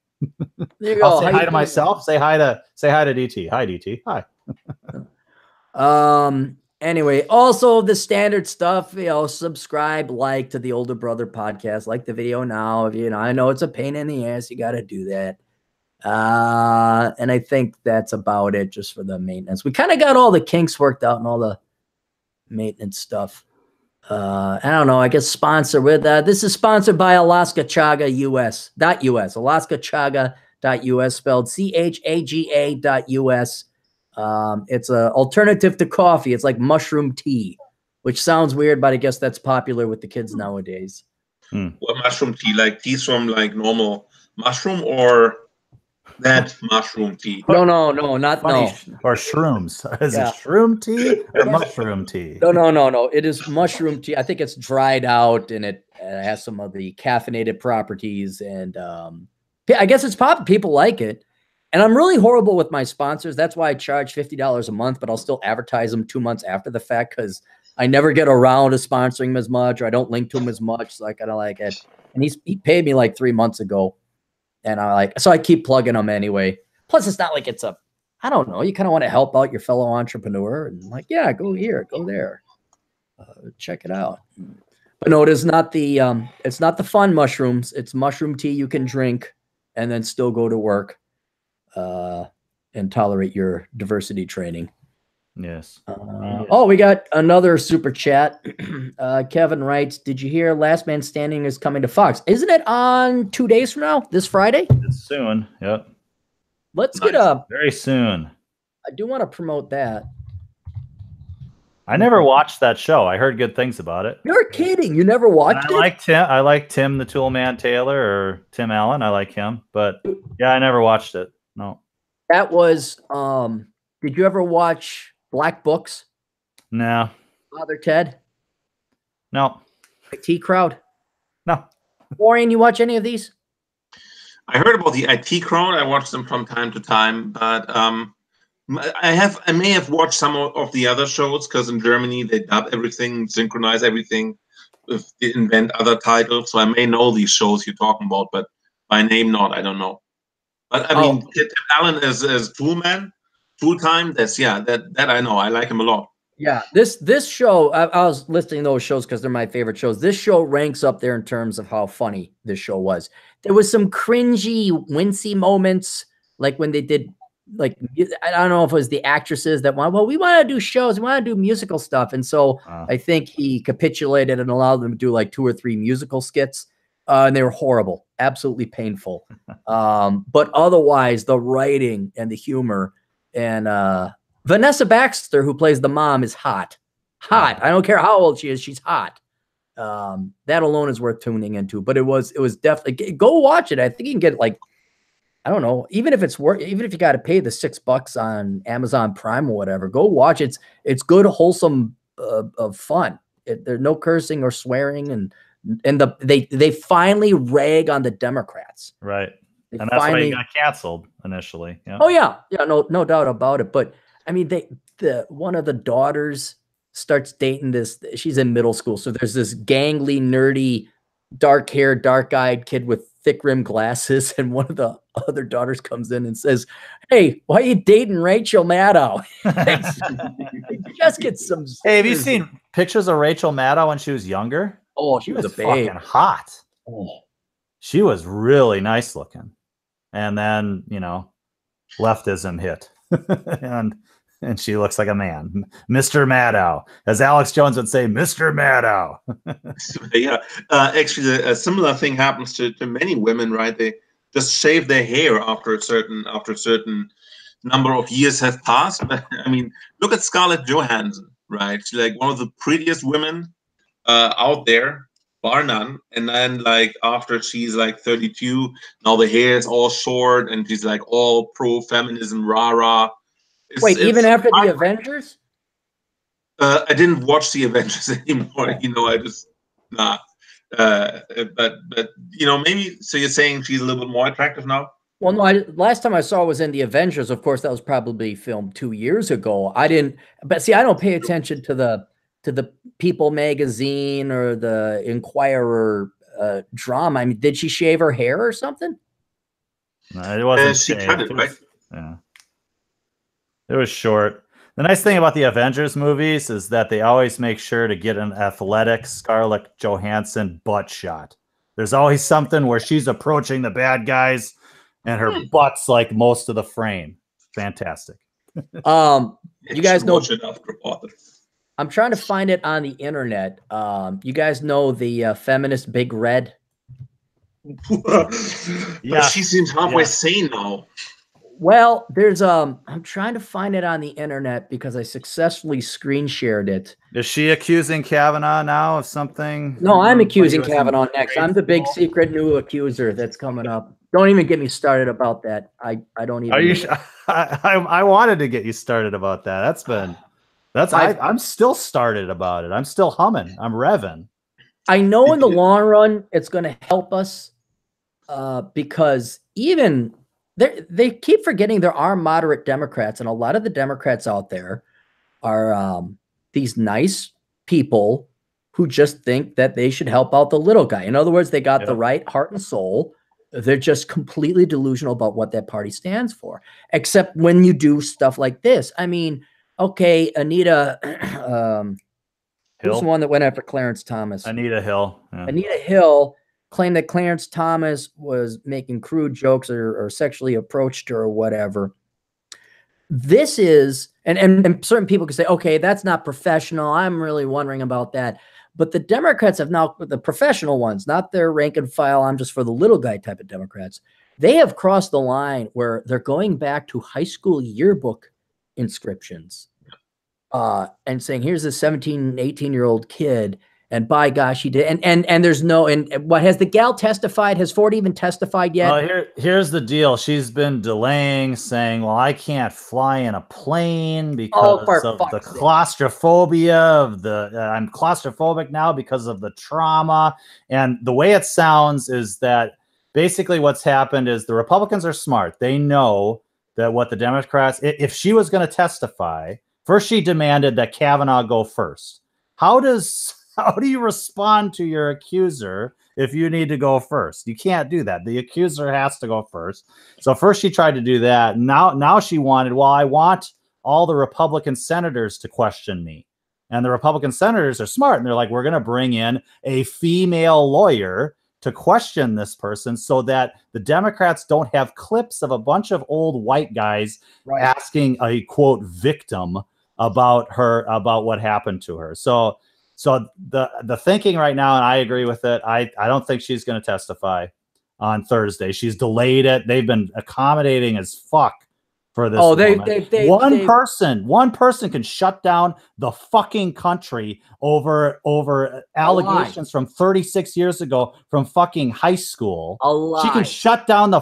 There you go. I'll say hi to myself. Say hi to DT. Hi, DT. Hi. Anyway, also the standard stuff, subscribe, like to the Older Brother podcast, like the video now. If I know it's a pain in the ass, you got to do that. And I think that's about it just for the maintenance. We kind of got all the kinks worked out and all the maintenance stuff. I don't know. I guess sponsor with this is sponsored by Alaska Chaga US. Alaska Chaga.us, spelled CHAGA.us. It's an alternative to coffee. It's like mushroom tea, which sounds weird, but I guess that's popular with the kids nowadays. What mushroom tea? Like teas from like normal mushroom, or That mushroom tea. No, not Funny no. or shrooms. Is Yeah. it shroom tea or mushroom tea? No. It is mushroom tea. I think it's dried out and it has some of the caffeinated properties. And I guess it's pop. People like it. And I'm really horrible with my sponsors. That's why I charge $50 a month, but I'll still advertise them 2 months after the fact because I never get around to sponsoring him as much, or I don't link to him as much. So I kind of like it. And he paid me like 3 months ago. And so I keep plugging them anyway. Plus, it's not like it's I don't know. You kind of want to help out your fellow entrepreneur and like, yeah, go here, go there. Check it out. But no, it's not the fun mushrooms. It's mushroom tea you can drink and then still go to work and tolerate your diversity training. Yes. Oh, we got another super chat. Kevin writes, did you hear Last Man Standing is coming to Fox? Isn't it on 2 days from now, this Friday? It's soon. Yep. Let's get a very soon. I do want to promote that. I never watched that show. I heard good things about it. You're kidding. You never watched it? I like Tim the Toolman Taylor or Tim Allen. I like him. But yeah, I never watched it. No. That was did you ever watch Black Books? No. Father Ted? No. IT Crowd? No. Orion, you watch any of these? I heard about the IT Crowd. I watch them from time to time, but I may have watched some of the other shows because in Germany they dub everything, synchronize everything, they invent other titles. So I may know these shows you're talking about, but by name not. I don't know. But I mean, Tim Allen as Toolman, full time. That I know. I like him a lot. Yeah, this show, I was listing those shows because they're my favorite shows. This show ranks up there in terms of how funny this show was. There was some cringy, wincy moments, like when they did, like, I don't know if it was the actresses that want, well, we want to do shows, we want to do musical stuff. And so I think he capitulated and allowed them to do like 2 or 3 musical skits. And they were horrible, absolutely painful. But otherwise, the writing and the humor and Vanessa Baxter, who plays the mom, is hot. I don't care how old she is, she's hot. That alone is worth tuning into. But it was definitely, go watch it. I think you can get like, I don't know, even if you got to pay the $6 on Amazon Prime or whatever, go watch it. It's good, wholesome, of fun. There's no cursing or swearing, and they finally rag on the Democrats. Right. And that's why he got canceled initially. Yeah. Oh yeah, no doubt about it. But I mean, one of the daughters starts dating this. She's in middle school, so there's this gangly, nerdy, dark-haired, dark-eyed kid with thick-rimmed glasses, and one of the other daughters comes in and says, "Hey, why are you dating Rachel Maddow?" Just get some. Hey, have you seen pictures of Rachel Maddow when she was younger? Oh, she was a fucking hot. Oh, she was really nice looking, and then leftism hit, and she looks like a man, Mr. Maddow, as Alex Jones would say, Mr. Maddow. Yeah, actually, a similar thing happens to many women, right? They just shave their hair after a certain number of years have passed. I mean, look at Scarlett Johansson, right? She's like one of the prettiest women out there, bar none. And then like after she's like 32, now the hair is all short and she's like all pro feminism, rah. Wait, even after the Avengers? I didn't watch the Avengers anymore. I just but maybe. So you're saying she's a little bit more attractive now? Well, no. Last time I saw was in the Avengers. Of course, that was probably filmed 2 years ago. I didn't. But see, I don't pay attention to the People magazine or the Inquirer drama. I mean, did she shave her hair or something? No, it wasn't. She cut it, right? Yeah. It was short. The nice thing about the Avengers movies is that they always make sure to get an athletic Scarlett Johansson butt shot. There's always something where she's approaching the bad guys and her butt's like most of the frame. Fantastic. You guys know. I'm trying to find it on the internet. You guys know the feminist Big Red? Yeah, she seems halfway sane now. Well, there's I'm trying to find it on the internet because I successfully screen shared it. Is she accusing Kavanaugh now of something? No, I'm accusing He was in Kavanaugh next. grade I'm the big school? secret new accuser that's coming up. Don't even get me started about that. I don't even. Are you? I wanted to get you started about that. I'm still started about it. I'm still humming. I'm revving. I know in the long run it's going to help us because even they keep forgetting there are moderate Democrats, and a lot of the Democrats out there are these nice people who just think that they should help out the little guy. In other words, they got the right heart and soul. They're just completely delusional about what that party stands for, except when you do stuff like this. I mean, okay, Anita, who's the one that went after Clarence Thomas? Anita Hill. Yeah. Anita Hill claimed that Clarence Thomas was making crude jokes or sexually approached her or whatever. This is, and certain people can say, okay, that's not professional. I'm really wondering about that. But the Democrats have now, the professional ones, not their rank and file, I'm just for the little guy type of Democrats, they have crossed the line where they're going back to high school yearbook inscriptions and saying, here's a 17, 18-year-old kid, and by gosh, he did. And there's no, and what has the gal testified? Has Ford even testified yet? Well, here's the deal. She's been delaying, saying, well, I can't fly in a plane because of the claustrophobia of the, I'm claustrophobic now because of the trauma. And the way it sounds is that basically what's happened is the Republicans are smart. They know that what the Democrats, if she was going to testify, first she demanded that Kavanaugh go first. How do you respond to your accuser if you need to go first? You can't do that. The accuser has to go first. So first she tried to do that. Now she wanted, well, I want all the Republican senators to question me. And the Republican senators are smart. And they're like, we're going to bring in a female lawyer to question this person so that the Democrats don't have clips of a bunch of old white guys asking a, quote, victim about what happened to her. So the thinking right now, and I agree with it, I don't think she's going to testify on Thursday. She's delayed it. They've been accommodating as fuck for this. One person can shut down the fucking country over allegations from 36 years ago from fucking high school. She can shut down the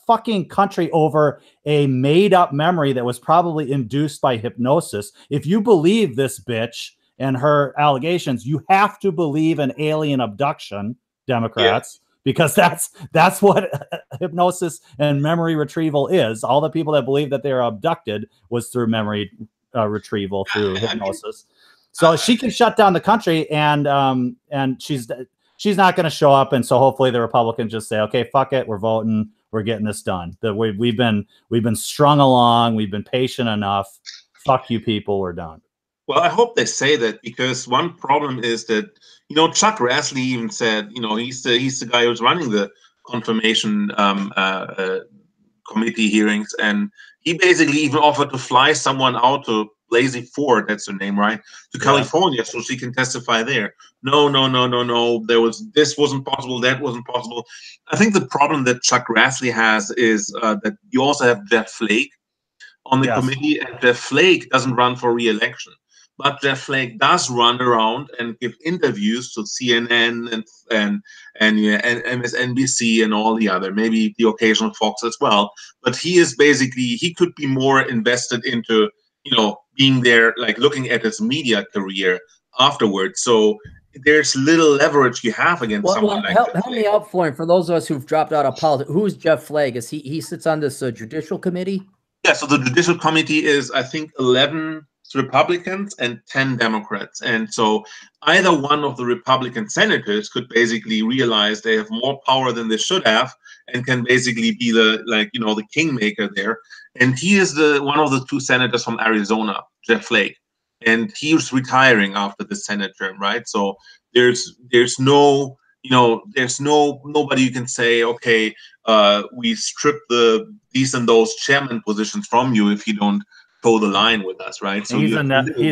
fucking country over a made-up memory that was probably induced by hypnosis. If you believe this bitch and her allegations, you have to believe in alien abduction, Democrats, because that's what hypnosis and memory retrieval is. All the people that believe that they are abducted was through memory retrieval through hypnosis. So she can shut down the country, and she's not going to show up. And so hopefully the Republicans just say, okay, fuck it, we're voting, we're getting this done. We've been strung along, we've been patient enough. Fuck you people, we're done. Well, I hope they say that, because one problem is that, Chuck Grassley even said, he's the guy who's running the confirmation committee hearings, and he basically even offered to fly someone out to Blasey Ford, that's her name, right, to California so she can testify there. No. This wasn't possible, that wasn't possible. I think the problem that Chuck Grassley has is that you also have Jeff Flake on the committee, and Jeff Flake doesn't run for re-election. But Jeff Flake does run around and give interviews to CNN and MSNBC and all the other, maybe the occasional Fox as well. But he could be more invested into, being there, like looking at his media career afterwards. So there's little leverage you have against someone like that. Help me out, Florian, for those of us who've dropped out of politics. Who's Jeff Flake? Is he sits on this judicial committee? Yeah, so the judicial committee is, I think, 11 Republicans and 10 Democrats. And so either one of the Republican senators could basically realize they have more power than they should have and can basically be the kingmaker there. And he is one of the two senators from Arizona, Jeff Flake. And he's retiring after the Senate term, right? So there's nobody you can say, okay, we strip these and those chairman positions from you if you don't toe the line with us, right? So he's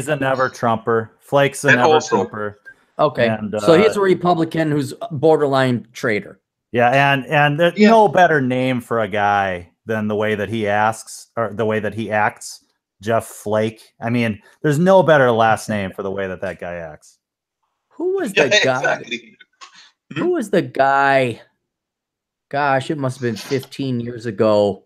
a never Trumper. Flake's a never Trumper. Okay, and, so he's a Republican who's borderline traitor. Yeah, and there's no better name for a guy than the way that he asks or the way that he acts. Jeff Flake. I mean, there's no better last name for the way that that guy acts. Who was the guy? Exactly. Who was the guy? Gosh, it must have been 15 years ago.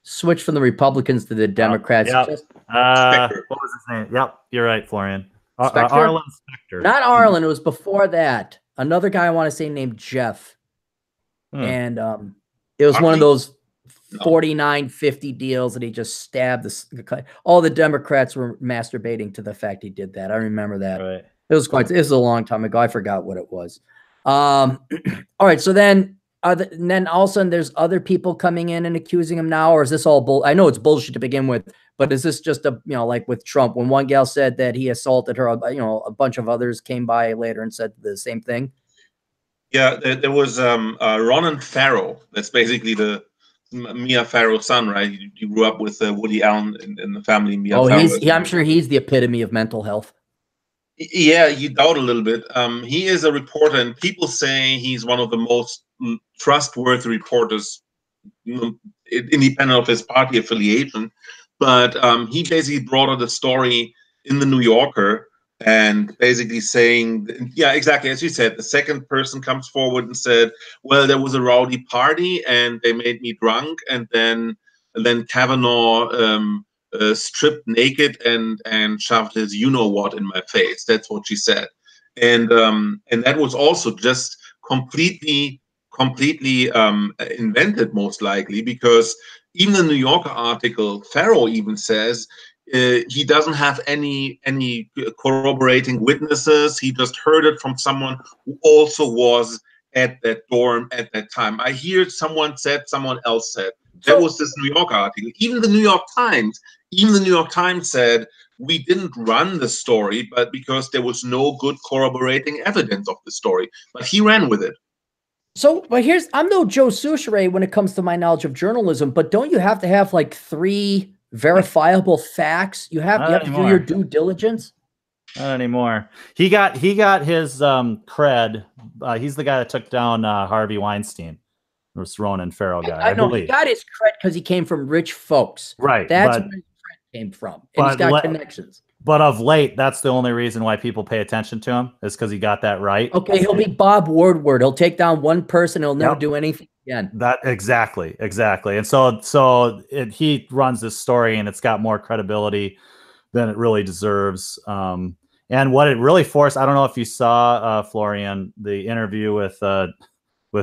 Switched from the Republicans to the Democrats. Yep. Just What was his name? Yep, you're right, Florian. Arlen Specter. Not Arlen. It was before that. Another guy I want to say named Jeff. And it was one of those 49-50 deals that he just stabbed all the Democrats were masturbating to the fact he did that. I remember that. Right. It was a long time ago. I forgot what it was. All right. So then all of a sudden there's other people coming in and accusing him now, or is this all bull? I know it's bullshit to begin with, but is this just like with Trump, when one gal said that he assaulted her, a bunch of others came by later and said the same thing? Yeah, there was Ronan Farrow. That's basically the Mia Farrow's son, right? He grew up with Woody Allen in the family. Mia Farrow. I'm sure he's the epitome of mental health. Yeah, you doubt a little bit. He is a reporter, and people say he's one of the most trustworthy reporters, independent of his party affiliation. But he basically brought out a story in the New Yorker, and basically saying, yeah, exactly as you said, the second person comes forward and said, well, there was a rowdy party and they made me drunk, and then Kavanaugh stripped naked and shoved his you-know-what in my face. That's what she said. And that was also just completely invented, most likely, because even the New Yorker article, Farrow even says he doesn't have any corroborating witnesses. He just heard it from someone who also was at that dorm at that time. I hear someone said, someone else said. That was this New York article. Even the New York Times said, we didn't run the story, but because there was no good corroborating evidence of the story. But he ran with it. So, but I'm no Joe Souchere when it comes to my knowledge of journalism, but don't you have to have like 3 verifiable facts? You have to do your due diligence. Not anymore. He got his cred. He's the guy that took down Harvey Weinstein. This Ronan Farrow guy. I know he got his cred because he came from rich folks. Right. That's where his cred came from. And he's got connections. But of late, that's the only reason why people pay attention to him, is because he got that right. Okay, he'll be Bob Woodward. He'll take down one person. He'll never do anything again. That exactly. And so he runs this story, and it's got more credibility than it really deserves. And what it really forced, I don't know if you saw, Florian, the interview with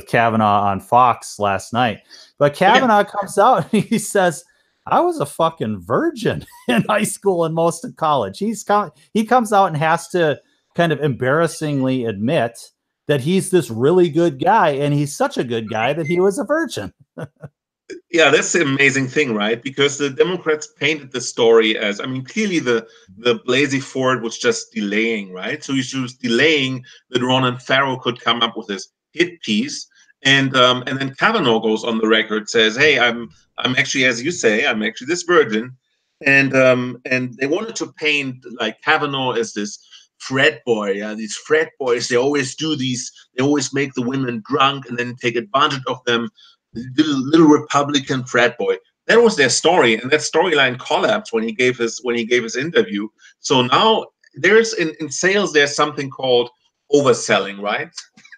Kavanaugh on Fox last night, but Kavanaugh comes out and he says, I was a fucking virgin in high school and most of college. He comes out and has to kind of embarrassingly admit that he's this really good guy, and he's such a good guy that he was a virgin. Yeah, that's the amazing thing, right? Because the Democrats painted the story as, I mean, clearly the Blasey Ford was just delaying, right? So she was delaying that Ronan Farrow could come up with this hit piece. And then Kavanaugh goes on the record, says, hey, I'm actually, as you say, I'm actually this virgin. And they wanted to paint like Kavanaugh as this frat boy. Yeah, these frat boys, they always do these, they always make the women drunk and then take advantage of them. Little Republican frat boy. That was their story, and that storyline collapsed when he gave his interview. So now there's in sales, there's something called overselling, right?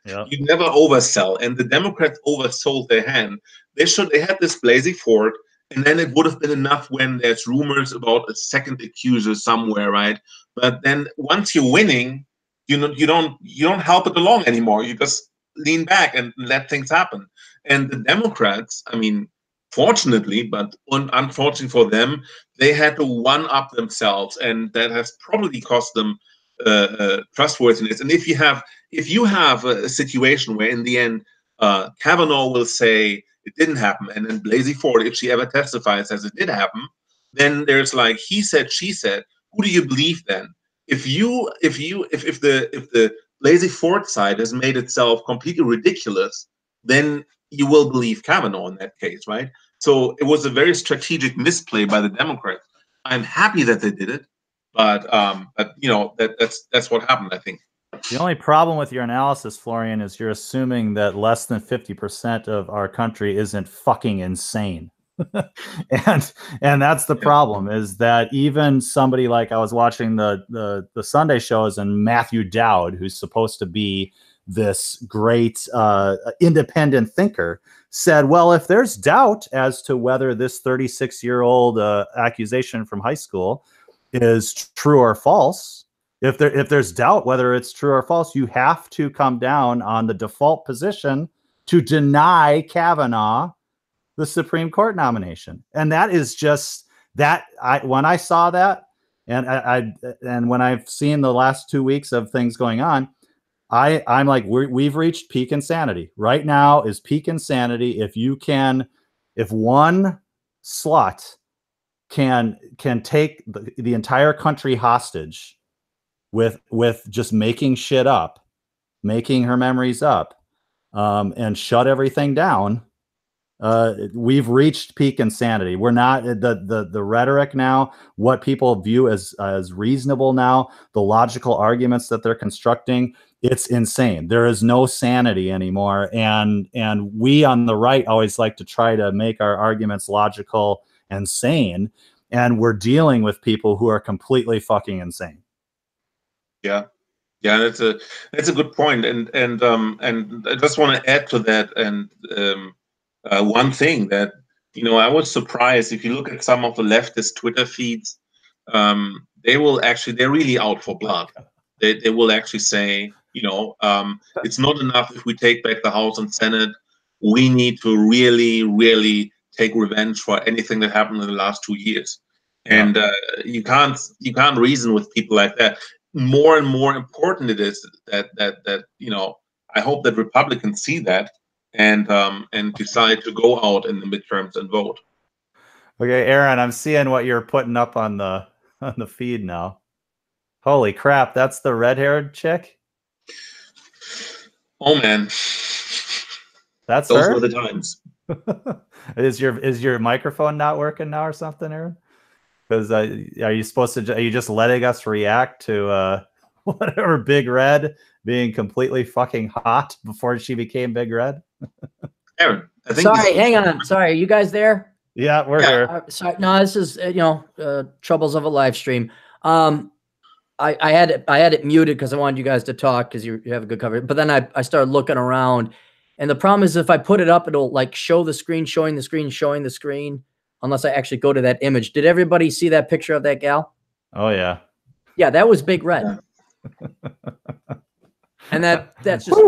Yeah. You never oversell, and the Democrats oversold their hand. They had this Blasey Ford, and then it would have been enough when there's rumors about a second accuser somewhere, right? But then once you're winning, you don't help it along anymore. You just lean back and let things happen. And the Democrats, I mean, fortunately, but unfortunately for them, they had to one-up themselves, and that has probably cost them trustworthiness. And if you have a situation where in the end Kavanaugh will say it didn't happen, and then Blasey Ford, if she ever testifies, says it did happen, then there's like he said, she said. Who do you believe then? If the Blasey Ford side has made itself completely ridiculous, then you will believe Kavanaugh in that case, right? So it was a very strategic misplay by the Democrats. I'm happy that they did it, but you know that's what happened, I think. The only problem with your analysis, Florian, is you're assuming that less than 50% of our country isn't fucking insane. and that's the problem, is that even somebody like, I was watching the Sunday shows, and Matthew Dowd, who's supposed to be this great independent thinker, said, well, if there's doubt as to whether this 36-year-old accusation from high school is true or false, if there's doubt whether it's true or false, you have to come down on the default position to deny Kavanaugh the Supreme Court nomination. And that is just that. When I saw that, and when I've seen the last 2 weeks of things going on, I'm like, we've reached peak insanity. Right now is peak insanity. If one slut can take the entire country hostage with just making shit up, making her memories up, and shut everything down, we've reached peak insanity. We're not the rhetoric now, what people view as reasonable now, the logical arguments that they're constructing, it's insane. There is no sanity anymore. And we on the right always like to try to make our arguments logical and sane. And we're dealing with people who are completely fucking insane. Yeah. Yeah, that's a good point. And I just want to add to that. And one thing that, I was surprised, if you look at some of the leftist Twitter feeds, they're really out for blood. They will actually say, it's not enough if we take back the House and Senate. We need to really, really take revenge for anything that happened in the last 2 years. And you can't reason with people like that. More and more important it is that I hope that Republicans see that and decide to go out in the midterms and vote. Okay, Aaron, I'm seeing what you're putting up on the feed now. Holy crap, that's the red-haired chick? Oh man, those were the times. Is your microphone not working now or something, Aaron? Because are you just letting us react to whatever Big Red being completely fucking hot before she became Big Red? Aaron, I think. Sorry, hang on. Sorry, are you guys there? Yeah, we're here. Sorry, no, this is troubles of a live stream. I had it muted because I wanted you guys to talk because you have a good coverage. But then I started looking around, and the problem is if I put it up, it'll like show the screen, showing the screen, showing the screen, unless I actually go to that image. Did everybody see that picture of that gal? Oh yeah. Yeah, that was Big Red. And that's just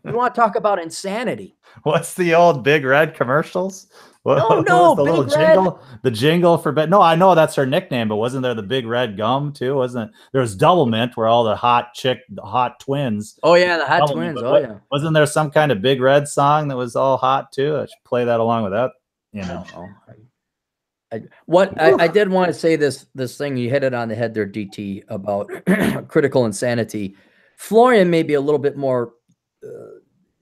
you want to talk about insanity. What's the old Big Red commercials? No, the little jingle, the jingle for no, I know that's her nickname, but wasn't there the Big Red gum too? Wasn't there was Double Mint where all the hot twins? Oh yeah, the hot twins. Oh yeah. Wasn't there some kind of Big Red song that was all hot too? I should play that along with that image. I did want to say this thing, you hit it on the head there, DT, about critical insanity. Florian may be a little bit more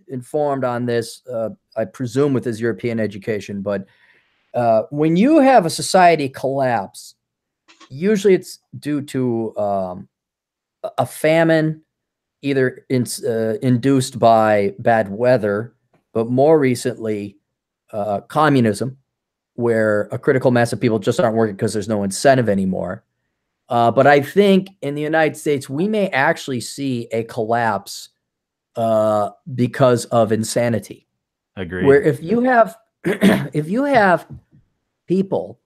informed on this, I presume, with his European education, but when you have a society collapse, usually it's due to a famine, either induced by bad weather, but more recently communism, where a critical mass of people just aren't working because there's no incentive anymore. But I think in the United States, we may actually see a collapse because of insanity. Agreed. Where if you have if you have people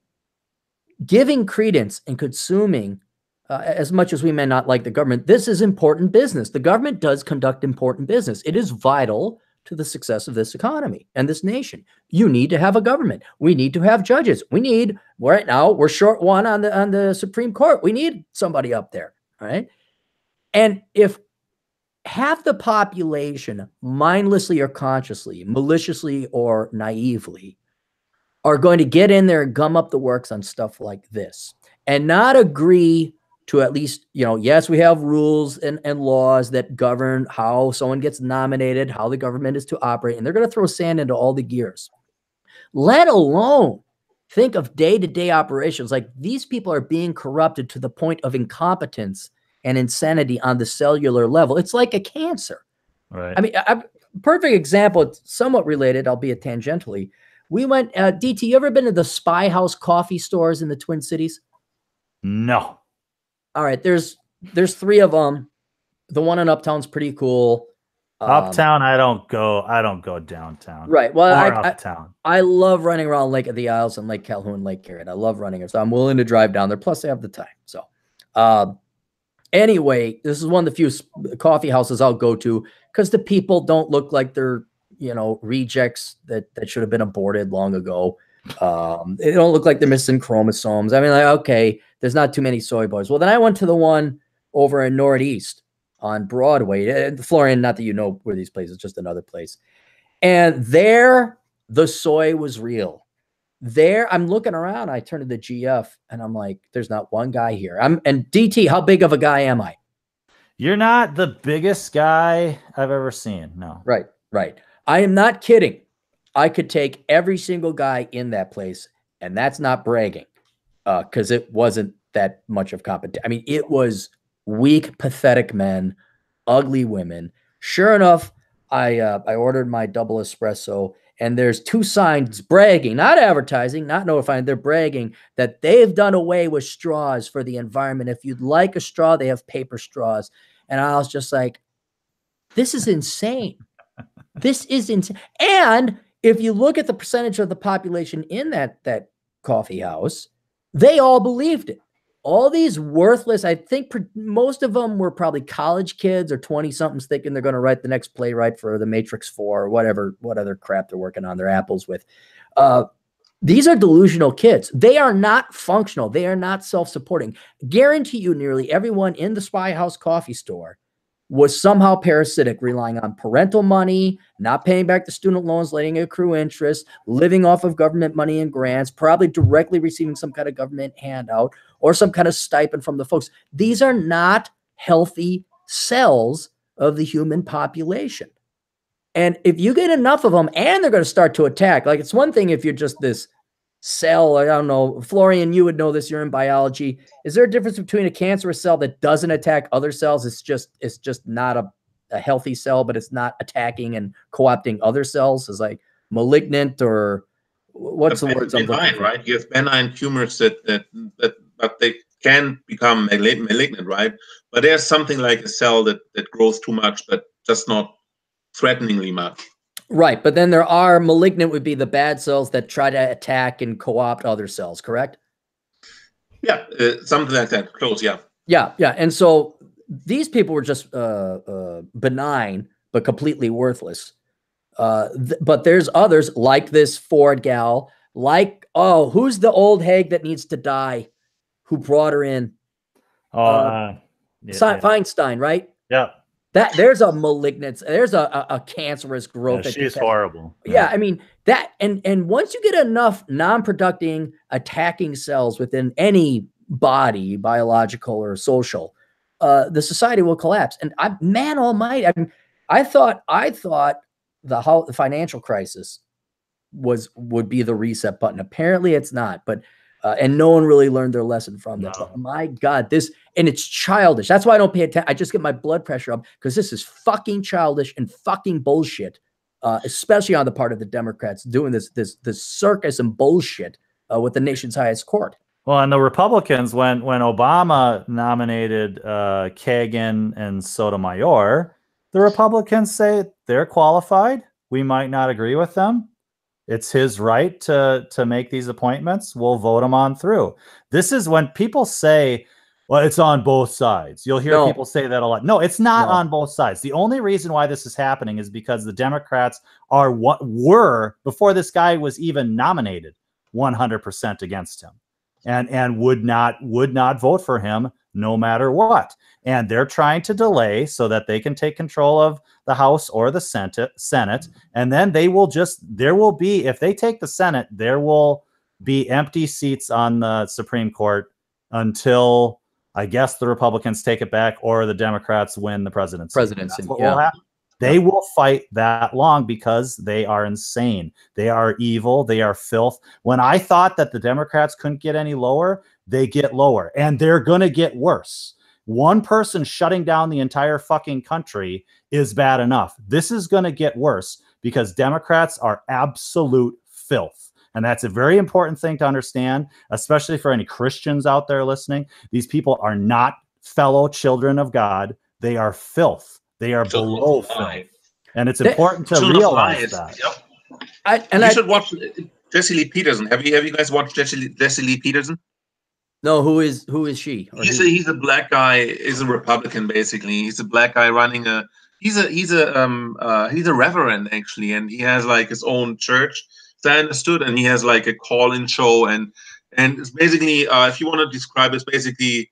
giving credence and consuming, as much as we may not like the government, this is important business. The government does conduct important business. It is vital to the success of this economy and this nation. You need to have a government. We need to have judges. Right now, we're short one on the Supreme Court. We need somebody up there, right? And if half the population, mindlessly or consciously, maliciously or naively, are going to get in there and gum up the works on stuff like this and not agree to at least, yes, we have rules and laws that govern how someone gets nominated, how the government is to operate, and they're going to throw sand into all the gears. Let alone think of day-to-day operations. Like, these people are being corrupted to the point of incompetence and insanity on the cellular level. It's like a cancer. Right. I mean, perfect example, it's somewhat related, albeit tangentially. We went, DT, you ever been to the Spy House coffee stores in the Twin Cities? No. All right, there's 3 of them. The one in Uptown's pretty cool. Uptown, I don't go downtown. Right. Well, uptown. I love running around Lake of the Isles and Lake Calhoun, Lake Garrett. I love running it, so I'm willing to drive down there. Plus, I have the time. So, anyway, this is one of the few coffee houses I'll go to because the people don't look like they're, you know, rejects that should have been aborted long ago. They don't look like they're missing chromosomes. I mean, like, okay, there's not too many soy boys. Well, then I went to the one over in Northeast on Broadway. Florian, not that you know where these places, just another place. And there, the soy was real. There, I'm looking around. I turn to the GF and I'm like, there's not one guy here. And DT, how big of a guy am I? You're not the biggest guy I've ever seen. No. Right, right. I am not kidding. I could take every single guy in that place, and that's not bragging, because it wasn't that much of competition. I mean, it was weak, pathetic men, ugly women. Sure enough, I ordered my double espresso, and there's 2 signs bragging, not advertising, not notifying. They're bragging that they've done away with straws for the environment. If you'd like a straw, they have paper straws. And I was just like, this is insane. This is insane. And if you look at the percentage of the population in that coffee house, they all believed it. All these worthless, I think most of them were probably college kids or 20-somethings thinking they're going to write the next playwright for the Matrix 4 or whatever, what other crap they're working on their apples with. These are delusional kids. They are not functional. They are not self-supporting. Guarantee you nearly everyone in the Spy House coffee store was somehow parasitic, relying on parental money, not paying back the student loans, letting it accrue interest, living off of government money and grants, probably directly receiving some kind of government handout or some kind of stipend from the folks. These are not healthy cells of the human population. And if you get enough of them and they're going to start to attack, like it's one thing if you're just this cell, I don't know, Florian, you would know this, you're in biology. Is there a difference between a cancerous cell that doesn't attack other cells? It's just not a healthy cell, but it's not attacking and co-opting other cells? Is like malignant, or what's the word? Benign, right? You have benign tumors that they can become malignant, right? But there's something like a cell that grows too much, but just not threateningly much. Right, but then there are malignant would be the bad cells that try to attack and co-opt other cells, correct? Yeah, something like that. Close, yeah. Yeah, yeah. And so these people were just benign, but completely worthless. But there's others like this Ford gal, like, oh, who's the old hag that needs to die? Who brought her in? Feinstein, right? Yeah. There's a malignant, there's a cancerous growth. Yeah, she's horrible. Yeah, I mean that, and once you get enough non-producing attacking cells within any body, biological or social, the society will collapse. And man almighty, I thought the financial crisis would be the reset button. Apparently it's not, but and no one really learned their lesson from that. But my God, and it's childish. That's why I don't pay attention. I just get my blood pressure up because this is fucking childish and fucking bullshit, especially on the part of the Democrats doing this circus and bullshit with the nation's highest court. Well, and the Republicans, when Obama nominated Kagan and Sotomayor, the Republicans say they're qualified. We might not agree with them. It's his right to make these appointments. We'll vote them on through. This is when people say, well, it's on both sides. You'll hear people say that a lot. No, it's not on both sides. The only reason why this is happening is because the Democrats are what were, before this guy was even nominated, 100% against him and would not vote for him no matter what. And they're trying to delay so that they can take control of the House or the Senate. And then there will be, if they take the Senate, there will be empty seats on the Supreme Court until, I guess, the Republicans take it back or the Democrats win the presidency. They will fight that long because they are insane. They are evil. They are filth. When I thought that the Democrats couldn't get any lower, they get lower, and they're going to get worse. one person shutting down the entire fucking country is bad enough. This is going to get worse because Democrats are absolute filth. And that's a very important thing to understand, especially for any Christians out there listening. These people are not fellow children of God. They are filth. They are below filth. And it's important to realize that. Yep. You should watch Jesse Lee Peterson. Have you guys watched Jesse Lee Peterson? No, who is she? He's a black guy. He's a Republican basically. He's a black guy running a. He's a reverend actually, and he has like his own church. So I understood, and he has like a call-in show, and it's basically if you want to describe, it's basically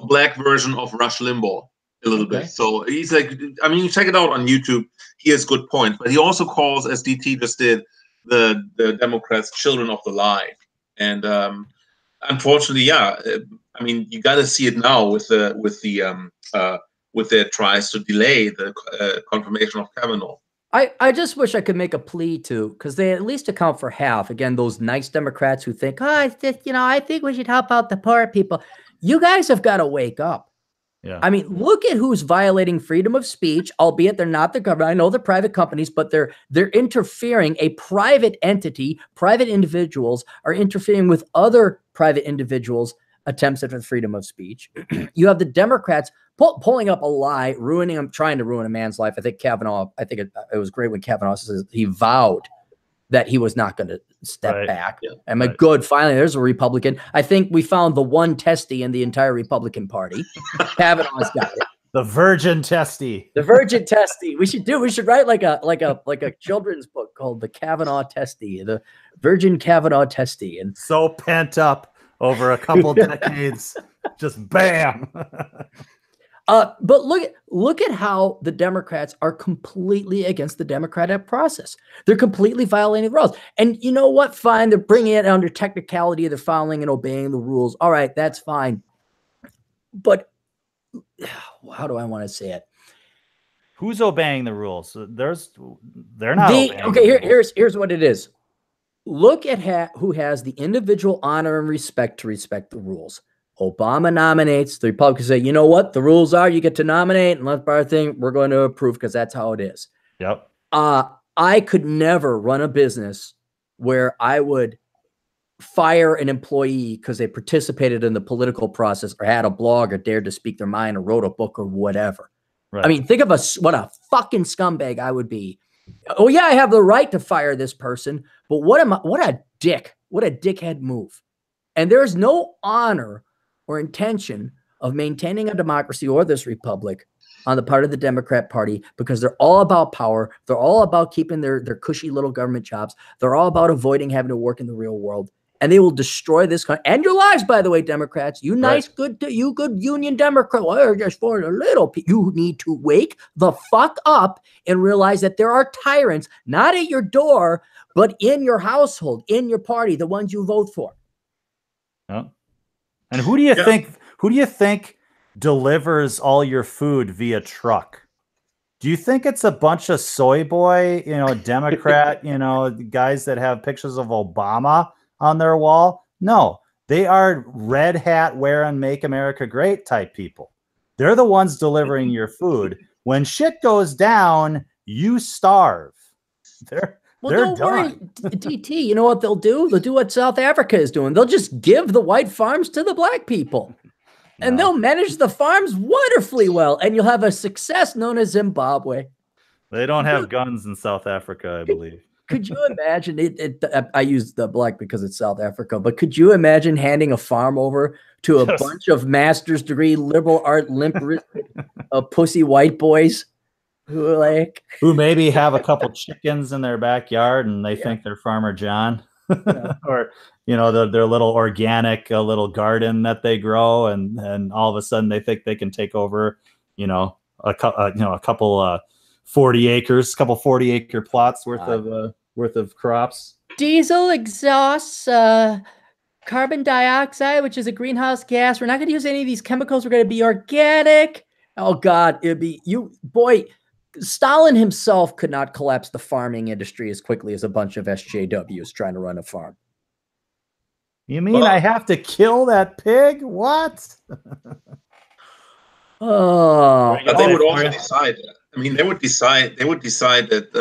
a black version of Rush Limbaugh a little bit. So he's like, I mean, you check it out on YouTube. He has good points, but he also calls, as DT just did, the Democrats children of the lie, and unfortunately, yeah. I mean, you got to see it now with their tries to delay the confirmation of Kavanaugh. I just wish I could make a plea to, because they at least account for half. Again, those nice Democrats who think, oh, it's just, I think we should help out the poor people. You guys have got to wake up. Yeah. I mean, look at who's violating freedom of speech, albeit they're not the government. I know they're private companies, but they're interfering. A private entity, private individuals are interfering with other private individuals' attempts at the freedom of speech. You have the Democrats pulling up a lie, trying to ruin a man's life. I think Kavanaugh, it was great when Kavanaugh says he vowed that he was not going to step back. Yeah. I'm like, good, finally, there's a Republican. I think we found the one testy in the entire Republican Party. Kavanaugh's got it. The virgin testy. The virgin testy. We should write like a children's book called The Kavanaugh Testy, the Virgin Kavanaugh Testy. And so pent up over a couple decades. Just bam. But look at how the Democrats are completely against the democratic process. They're completely violating the rules. And you know what? Fine. They're bringing it under technicality. They're following and obeying the rules. All right. That's fine. But how do I want to say it? Who's obeying the rules? They're not. Okay. Here's what it is. Look at who has the individual honor and respect to respect the rules. Obama nominates. The Republicans say, you know what? The rules are you get to nominate, and let's our thing. We're going to approve because that's how it is. Yep. I could never run a business where I would fire an employee because they participated in the political process or had a blog or dared to speak their mind or wrote a book or whatever. Right. I mean, think of what a fucking scumbag I would be. Oh yeah, I have the right to fire this person, but what a dick. What a dickhead move. And there's no honor or intention of maintaining a democracy or this republic on the part of the Democrat Party because they're all about power. They're all about keeping their cushy little government jobs. They're all about avoiding having to work in the real world. And they will destroy this country and your lives, by the way, Democrats. You nice, good union Democrat. Well, you're just for a little. You need to wake the fuck up and realize that there are tyrants, not at your door, but in your household, in your party, the ones you vote for. Yeah. And who do you think? Who do you think delivers all your food via truck? Do you think it's a bunch of soy boy, Democrat, guys that have pictures of Obama on their wall? No, they are red hat wearing "Make America Great" type people. They're the ones delivering your food. When shit goes down, you starve. Well, don't worry, DT. You know what they'll do? They'll do what South Africa is doing. They'll just give the white farms to the black people. And they'll manage the farms wonderfully well. And you'll have a success known as Zimbabwe. They don't have guns in South Africa, I believe. Could you imagine it? I use the black because it's South Africa. But could you imagine handing a farm over to a bunch of master's degree, liberal art, pussy white boys? Who maybe have a couple chickens in their backyard and they think they're Farmer John, or their little organic little garden that they grow, and all of a sudden they think they can take over a couple 40 acres, couple 40-acre plots worth of crops. Diesel exhausts, carbon dioxide, which is a greenhouse gas. We're not going to use any of these chemicals. We're going to be organic. Oh God, it'd be Stalin himself could not collapse the farming industry as quickly as a bunch of SJWs trying to run a farm. You mean I have to kill that pig? What? Oh, But they would also decide that. I mean, they would decide that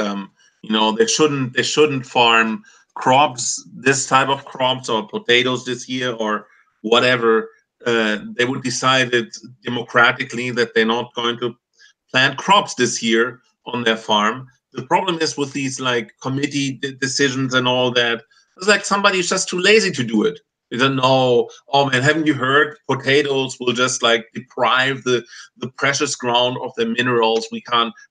they shouldn't farm crops, this type of crops or potatoes this year or whatever. They would decide it democratically that they're not going to plant crops this year on their farm. The problem is with these like committee decisions and all that. It's like somebody's just too lazy to do it. They don't know. Oh man, haven't you heard? Potatoes will just like deprive the precious ground of the minerals. We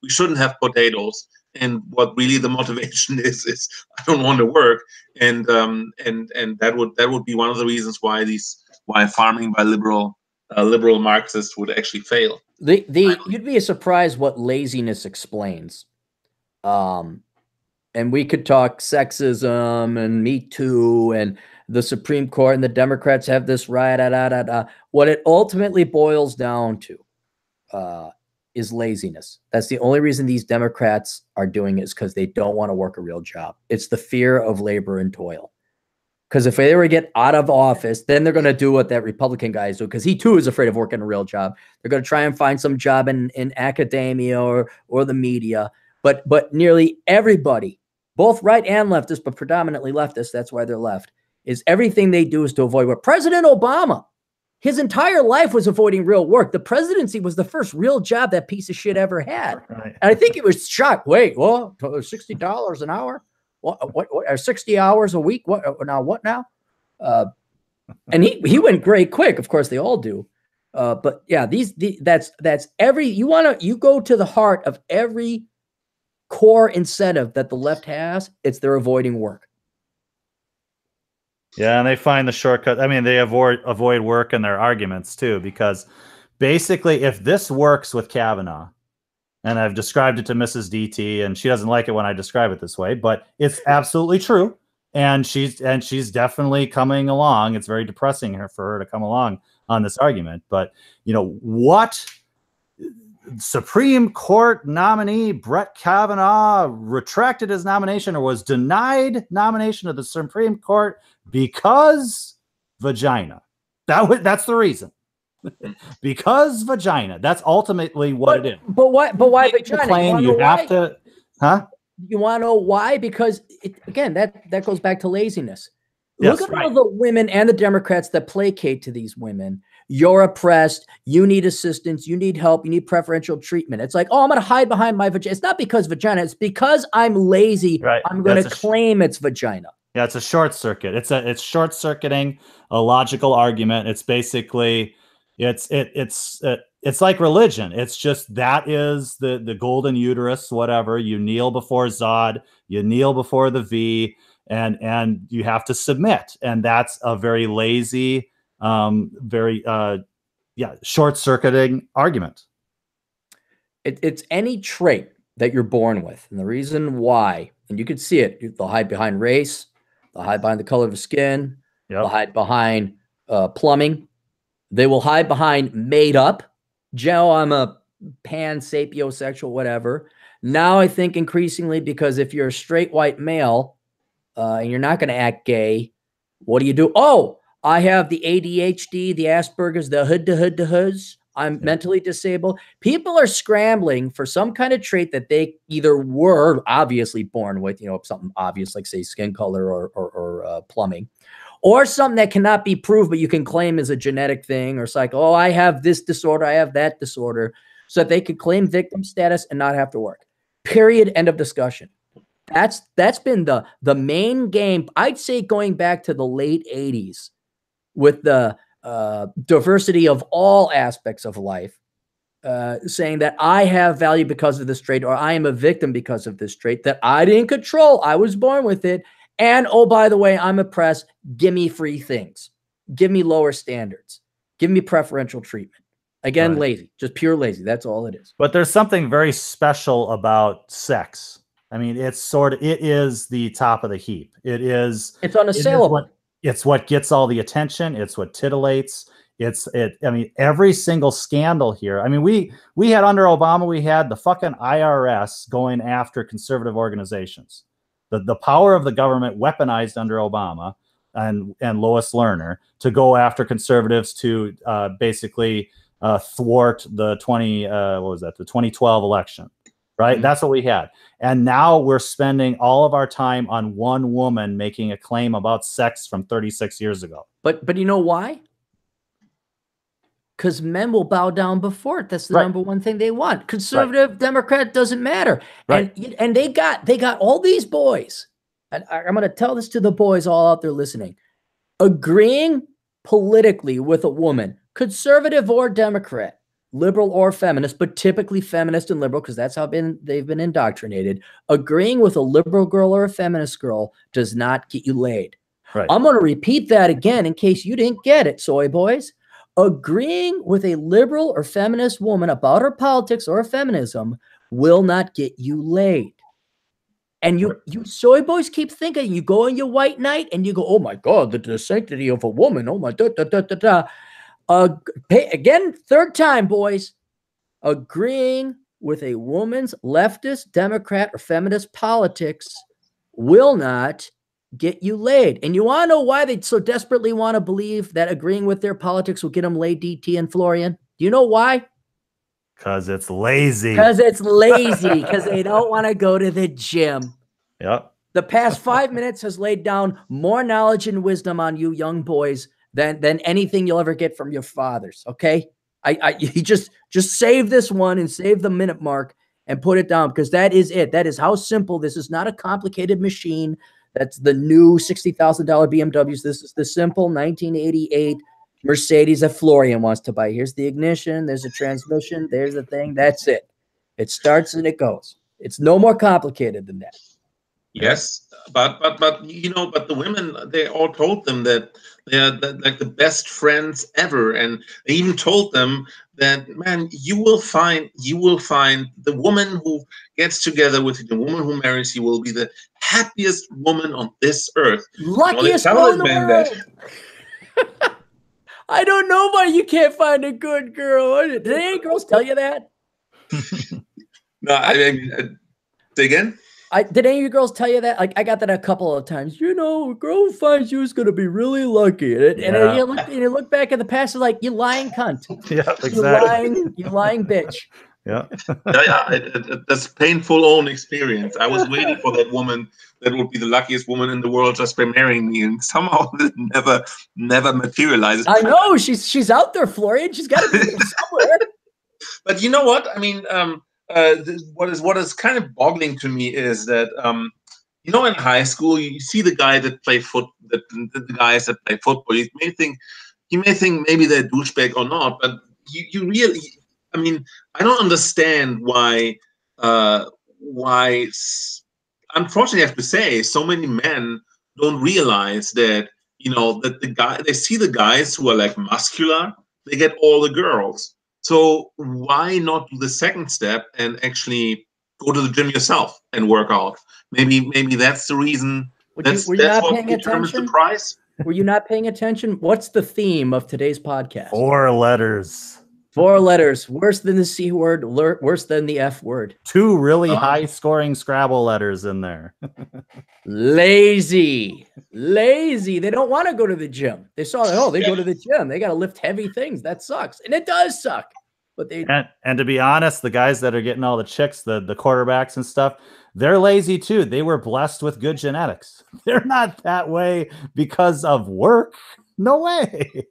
shouldn't have potatoes. And what really the motivation is I don't want to work. And that would be one of the reasons why farming by liberal Marxists would actually fail. You'd be surprised what laziness explains. And we could talk sexism and Me Too and the Supreme Court and the Democrats have this right. What it ultimately boils down to is laziness. That's the only reason these Democrats are doing it, is because they don't want to work a real job. It's the fear of labor and toil. Because if they ever get out of office, then they're going to do what that Republican guy is doing, because he too is afraid of working a real job. They're going to try and find some job in academia or the media. But nearly everybody, both right and leftist, but predominantly leftist, that's why they're left, is everything they do is to avoid work. President Obama, his entire life was avoiding real work. The presidency was the first real job that piece of shit ever had. Right. And I think he was shocked. Wait, well, $60 an hour? What 60 hours a week? What now? And he went great quick. Of course, they all do. But yeah, that's every, you go to the heart of every core incentive that the left has, it's they're avoiding work. Yeah, and they find the shortcut. I mean, they avoid work in their arguments too, because basically, if this works with Kavanaugh, and I've described it to Mrs. DT, and she doesn't like it when I describe it this way, but it's absolutely true, and she's definitely coming along. It's very depressing for her to come along on this argument, but what Supreme Court nominee Brett Kavanaugh retracted his nomination or was denied nomination of the Supreme Court because vagina. That's the reason. Because vagina. That's ultimately what it is. But why vagina? Claim you have to, huh? You want to know why? Because again, that goes back to laziness. Look at all the women and the Democrats that placate to these women. You're oppressed. You need assistance. You need help. You need preferential treatment. It's like, oh, I'm going to hide behind my vagina. It's not because vagina. It's because I'm lazy. Right. I'm going to claim it's vagina. Yeah, it's a short circuit. It's short circuiting a logical argument. It's basically it's like religion. It's just that is the golden uterus. Whatever, you kneel before Zod, you kneel before the V, and you have to submit. And that's a very lazy, very short-circuiting argument. It's any trait that you're born with, and the reason why, and you can see it, they'll hide behind race, they'll hide behind the color of the skin, they'll hide behind plumbing, they will hide behind made up, Joe, I'm a pan-sapiosexual, whatever. Now I think increasingly, because if you're a straight white male and you're not going to act gay, what do? Oh, I have the ADHD, the Asperger's, the hoods. I'm mentally disabled. People are scrambling for some kind of trait that they either were obviously born with, something obvious like, say, skin color or plumbing, or something that cannot be proved, but you can claim as a genetic thing or psycho. Oh, I have this disorder, I have that disorder, so that they could claim victim status and not have to work. Period. End of discussion. That's been the main game, I'd say, going back to the late 80s, with the diversity of all aspects of life, saying that I have value because of this trait, or I am a victim because of this trait that I didn't control. I was born with it. And, oh, by the way, I'm oppressed. Give me free things. Give me lower standards. Give me preferential treatment. Again, lazy, just pure lazy. That's all it is. But there's something very special about sex. I mean, it is the top of the heap. It's unassailable. It's what gets all the attention. It's what titillates. I mean, every single scandal here. I mean, we had under Obama, we had the fucking IRS going after conservative organizations. The power of the government weaponized under Obama and Lois Lerner to go after conservatives to basically thwart the 2012 election, right? Mhm. That's what we had. And now we're spending all of our time on one woman making a claim about sex from 36 years ago. But you know why? Because men will bow down before it. That's the Right. number one thing they want. Conservative, Democrat, doesn't matter. Right. And they got all these boys. And I'm going to tell this to the boys all out there listening. Agreeing politically with a woman, conservative or Democrat, liberal or feminist, but typically feminist and liberal because that's how they've been indoctrinated. Agreeing with a liberal girl or a feminist girl does not get you laid. Right. I'm going to repeat that again in case you didn't get it, soy boys. Agreeing with a liberal or feminist woman about her politics or feminism will not get you laid. And you soy boys keep thinking, you go on your white knight and you go, oh my God, the sanctity of a woman. Oh my again, third time, boys. Agreeing with a woman's leftist, Democrat, or feminist politics will not get you laid. And you want to know why they so desperately want to believe that agreeing with their politics will get them laid, DT and Florian? Do you know why? Because it's lazy. Because it's lazy. Because they don't want to go to the gym. Yep. The past 5 minutes has laid down more knowledge and wisdom on you young boys than anything you'll ever get from your fathers. Okay. You just save this one and save the minute mark and put it down because that is it. That is how simple. This is not a complicated machine. That's the new $60,000 BMWs. This is the simple 1988 Mercedes that Florian wants to buy. Here's the ignition. There's a transmission. There's the thing. That's it. It starts and it goes. It's no more complicated than that. Yes, but the women, they all told them that they're like the best friends ever, and they even told them that, man, you will find the woman who gets together with you, the woman who marries you, will be the happiest woman on this earth. Luckiest girl in the world. I don't know why you can't find a good girl. Did any girls tell you that? No, I mean, say again. Did any of you girls tell you that? Like, I got that a couple of times. You know, a girl who finds you is going to be really lucky. And you look back at the past, and like, you lying cunt. Yeah, exactly. You lying bitch. Yeah. That's painful own experience. I was waiting for that woman that would be the luckiest woman in the world just by marrying me, and somehow it never materializes. I know she's out there, Florian. She's got to be there somewhere. But you know what? I mean, what is kind of boggling to me is that in high school you see the guy that play the guys that play football. You may think maybe they're douchebag or not, but you really, I mean, I don't understand why unfortunately I have to say so many men don't realize that that they see the guys who are like muscular, they get all the girls. So why not do the second step and actually go to the gym yourself and work out? Maybe that's the reason. That's what determines the price. Were you not paying attention? What's the theme of today's podcast? 4 letters. 4 letters. Worse than the C word, worse than the F word. 2 really high-scoring Scrabble letters in there. Lazy. They don't want to go to the gym. They saw, they go to the gym. They got to lift heavy things. That sucks. And it does suck. But and to be honest, the guys that are getting all the chicks, the quarterbacks and stuff, they're lazy too. They were blessed with good genetics. They're not that way because of work. No way.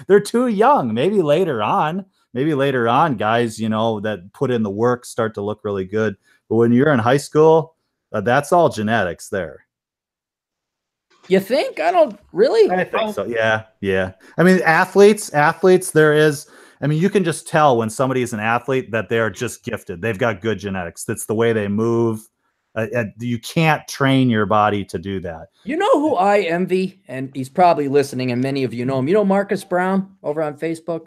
They're too young. Maybe later on, guys, that put in the work start to look really good. But when you're in high school, that's all genetics there. You think? I don't really. I think so. Yeah. I mean, athletes, there is. I mean, you can just tell when somebody is an athlete that they're just gifted. They've got good genetics. That's the way they move. You can't train your body to do that. You know who I envy? And he's probably listening, and many of you know him. You know Marcus Brown over on Facebook?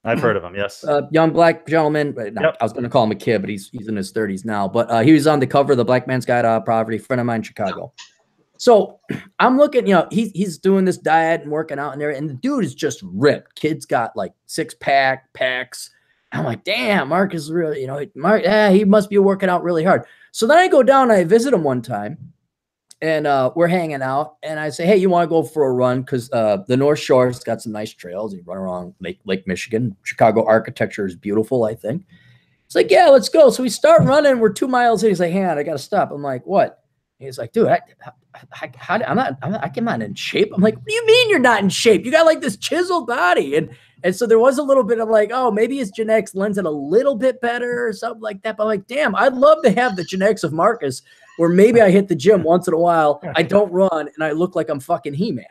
I've heard of him, yes. Young black gentleman. Yep. I was going to call him a kid, but he's in his 30s now. But he was on the cover of the Black Man's Guide to Poverty, friend of mine in Chicago. So I'm looking, he's doing this diet and working out in there, and the dude is just ripped. Kid's got like 6-pack packs. I'm like, damn, Mark is really, he must be working out really hard. So then I go down and I visit him one time, and we're hanging out, and I say, hey, you want to go for a run? Because the North Shore's got some nice trails. You run around Lake Michigan. Chicago architecture is beautiful, I think. It's like, yeah, let's go. So we start running. We're 2 miles in. He's like, hang on, I got to stop. I'm like, what? He's like, dude, I'm not in shape. I'm like, what do you mean you're not in shape? You got like this chiseled body. And so there was a little bit of like, oh, maybe his genetics lends it a little bit better or something like that. But I'm like, damn, I'd love to have the genetics of Marcus, where maybe I hit the gym once in a while, I don't run, and I look like I'm fucking He-Man.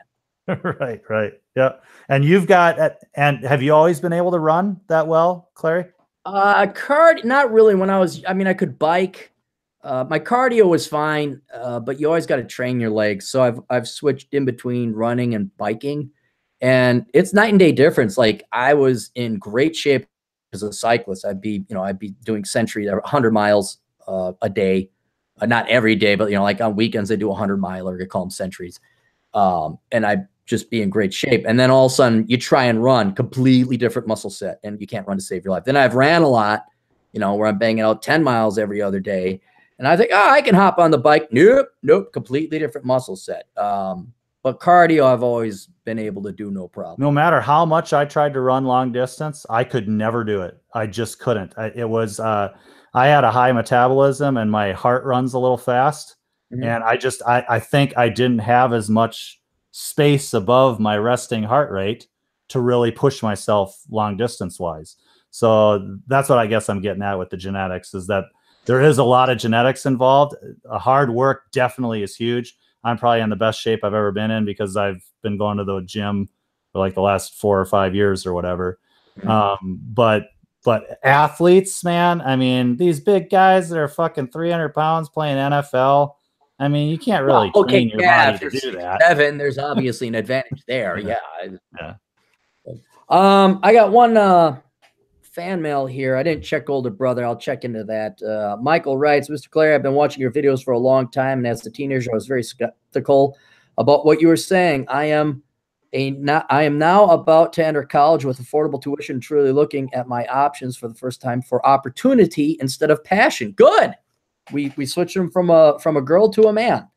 Right, right. Yeah. And you've got, and have you always been able to run that well, Clary? Not really. I could bike. My cardio was fine, but you always got to train your legs. So I've switched in between running and biking, and it's night and day difference. Like I was in great shape as a cyclist. I'd be doing century 100 miles a day, not every day, but like on weekends I do 100-miler. I call them centuries, and I just be in great shape. And then all of a sudden you try and run, completely different muscle set, and you can't run to save your life. Then I've ran a lot, where I'm banging out 10 miles every other day. And I think, I can hop on the bike. Nope, completely different muscle set. But cardio, I've always been able to do no problem. No matter how much I tried to run long distance, I could never do it. I just couldn't. I had a high metabolism and my heart runs a little fast. Mm-hmm. And I think I didn't have as much space above my resting heart rate to really push myself long distance wise. So that's what I guess I'm getting at with the genetics, is that there is a lot of genetics involved. Hard work definitely is huge. I'm probably in the best shape I've ever been in because I've been going to the gym for like the last 4 or 5 years or whatever. Mm-hmm. But athletes, man, I mean, these big guys that are fucking 300 pounds playing NFL, I mean, you can't really train your body to do that. 7, there's obviously an advantage there. Yeah. I got one fan mail here. I didn't check older brother. I'll check into that. Michael writes, Mr. Clary, I've been watching your videos for a long time, and as a teenager, I was very skeptical about what you were saying. I am now about to enter college with affordable tuition, truly looking at my options for the first time for opportunity instead of passion. Good. We switched him from a girl to a man.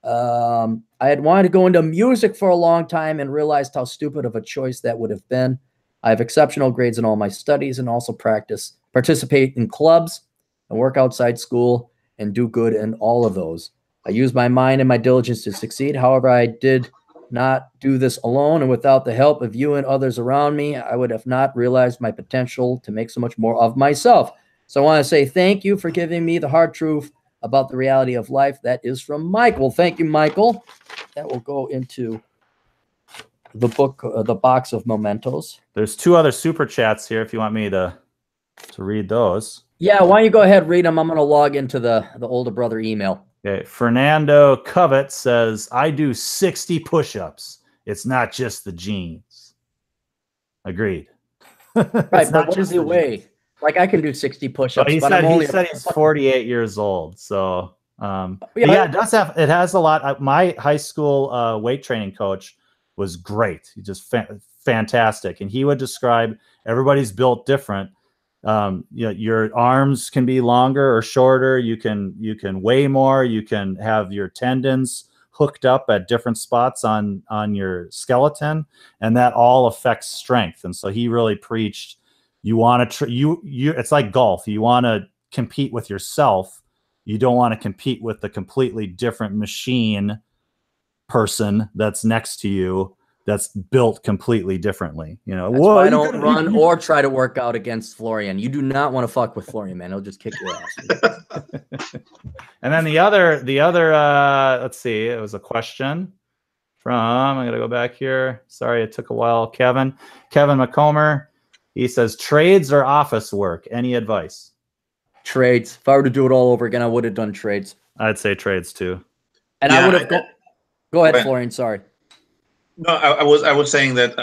I had wanted to go into music for a long time and realized how stupid of a choice that would have been. I have exceptional grades in all my studies and also participate in clubs and work outside school and do good in all of those. I use my mind and my diligence to succeed. However, I did not do this alone, and without the help of you and others around me, I would have not realized my potential to make so much more of myself. So I want to say thank you for giving me the hard truth about the reality of life. That is from Michael. Thank you, Michael. That will go into the book, the box of mementos. There's 2 other super chats here if you want me to read those. Yeah, why don't you go ahead, read them? I'm going to log into the older brother email. Okay, Fernando Covet says, I do 60 push-ups. It's not just the genes. Agreed. Right, but what is the way? Like I can do 60 push-ups, he said he's 48 years old. So it has a lot. My high school weight training coach was great. He just fantastic. And he would describe everybody's built different. Your arms can be longer or shorter. You can weigh more. You can have your tendons hooked up at different spots on your skeleton, and that all affects strength. And so he really preached, you want to it's like golf. You want to compete with yourself. You don't want to compete with the completely different machine person that's next to you that's built completely differently. That's why I don't run or try to work out against Florian. You do not want to fuck with Florian, man. He'll just kick your ass. And then the other let's see, it was a question from, I'm gonna go back here. Sorry, it took a while. Kevin McComber. He says, trades or office work? Any advice? Trades. If I were to do it all over again, I would have done trades. I'd say trades too. And I would have go ahead, Florian. Sorry. No, I was saying that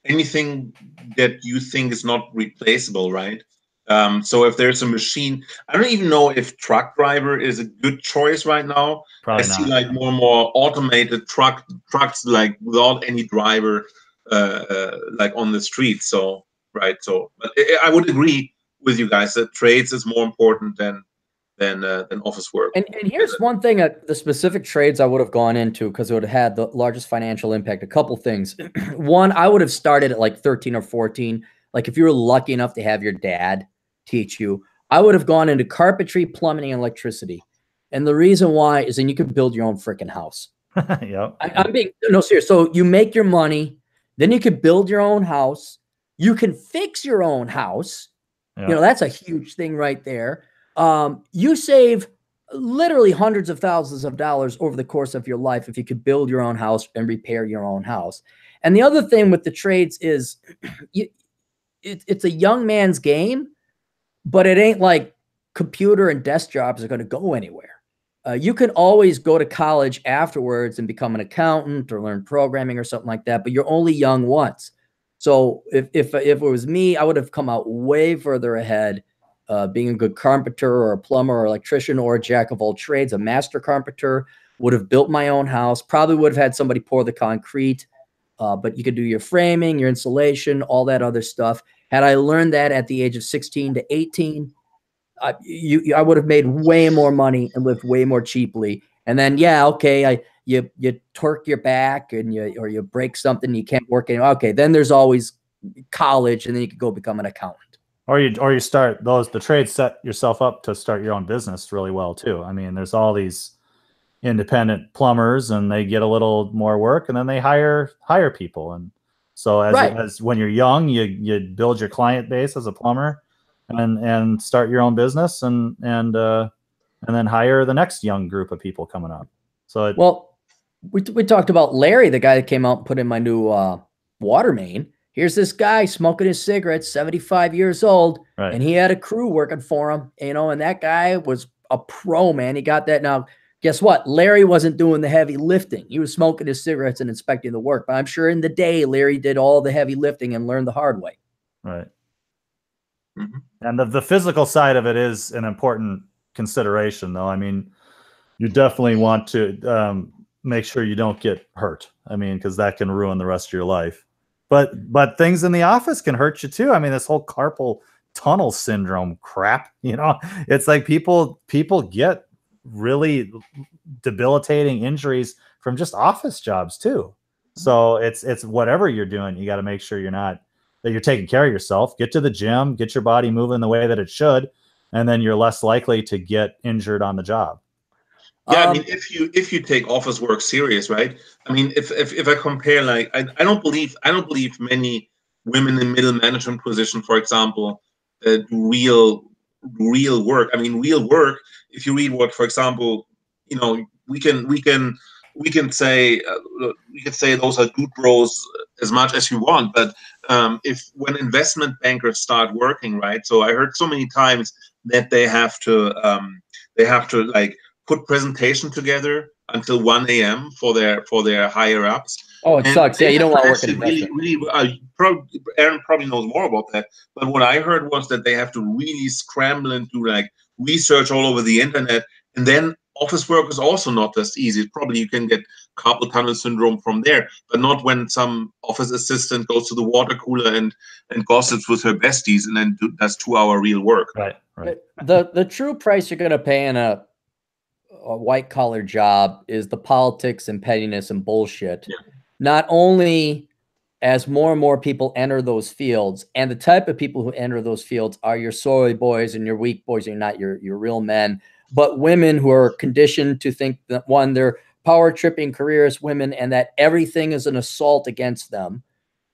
anything that you think is not replaceable, right? So if there's a machine, I don't even know if truck driver is a good choice right now. Probably I see not. like more and more automated trucks like without any driver like on the street. So but I would agree with you guys that trades is more important than than office work. And here's one thing: the specific trades I would have gone into because it would have had the largest financial impact. A couple things. One, I would have started at like 13 or 14. Like if you were lucky enough to have your dad teach you, I would have gone into carpentry, plumbing, and electricity. And the reason why is then you could build your own freaking house. Yep. I'm being no serious. So you make your money, then you could build your own house. You can fix your own house. Yep. You know, that's a huge thing right there. You save literally hundreds of thousands of dollars over the course of your life if you could build your own house and repair your own house. And the other thing with the trades is it's a young man's game, but it ain't like computer and desk jobs are going to go anywhere. You can always go to college afterwards and become an accountant or learn programming or something like that, but you're only young once. So if it was me, I would have come out way further ahead, being a good carpenter or a plumber or electrician or a jack of all trades, a master carpenter, would have built my own house, probably would have had somebody pour the concrete, but you could do your framing, your insulation, all that other stuff. Had I learned that at the age of 16 to 18, I would have made way more money and lived way more cheaply. And then, yeah, okay, you torque your back and you break something, you can't work anymore. Okay, then there's always college, and then you could go become an accountant. Or you start the trades, set yourself up to start your own business really well too. I mean, there's all these independent plumbers, and they get a little more work, and then they hire people. And so as when you're young, you build your client base as a plumber, and start your own business, and then hire the next young group of people coming up. So well, we talked about Larry, the guy that came out and put in my new water main. Here's this guy smoking his cigarettes, 75 years old, right. And he had a crew working for him, you know, and that guy was a pro, man. He got that. Now, guess what? Larry wasn't doing the heavy lifting. He was smoking his cigarettes and inspecting the work. But I'm sure in the day, Larry did all the heavy lifting and learned the hard way. Right. Mm-hmm. And the physical side of it is an important consideration, though. I mean, you definitely want to make sure you don't get hurt. I mean, because that can ruin the rest of your life. But things in the office can hurt you too. I mean, this whole carpal tunnel syndrome crap, you know, it's like people get really debilitating injuries from just office jobs too. So it's whatever you're doing, you got to make sure that you're taking care of yourself. Get to the gym, get your body moving the way that it should, and then you're less likely to get injured on the job. Yeah, I mean, if you take office work serious, right? I mean, if I compare, like, I don't believe many women in middle management position, for example, do real work. I mean, real work. If you read what, for example, you know, we can say those are good roles as much as you want, but when investment bankers start working, right? So I heard so many times that they have to like put prepresentation together until 1 a.m. for their higher ups. Oh, it sucks. Yeah, you don't want to work in investment. Aaron probably knows more about that. But what I heard was that they have to really scramble and do like research all over the internet. And then office work is also not as easy. Probably you can get carpal tunnel syndrome from there, but not when some office assistant goes to the water cooler and gossips with her besties and then does 2-hour real work. Right. The true price you're going to pay in a white collar job is the politics and pettiness and bullshit. Yeah. Not only as more and more people enter those fields, and the type of people who enter those fields are your soy boys and your weak boys, and not your real men, but women who are conditioned to think that, one, they're power tripping careerist women and that everything is an assault against them.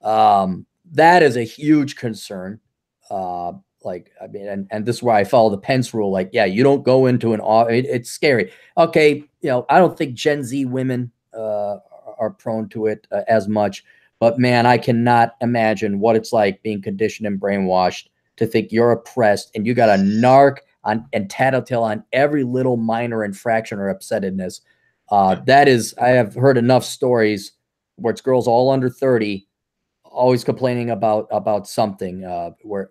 That is a huge concern. Like, I mean, and this is where I follow the Pence rule. Like, yeah, you don't go into it's scary. Okay. You know, I don't think Gen Z women are prone to it as much, but man, I cannot imagine what it's like being conditioned and brainwashed to think you're oppressed and you got a narc and tattletale on every little minor infraction or upsettedness. That is, I have heard enough stories where it's girls all under 30 always complaining about something where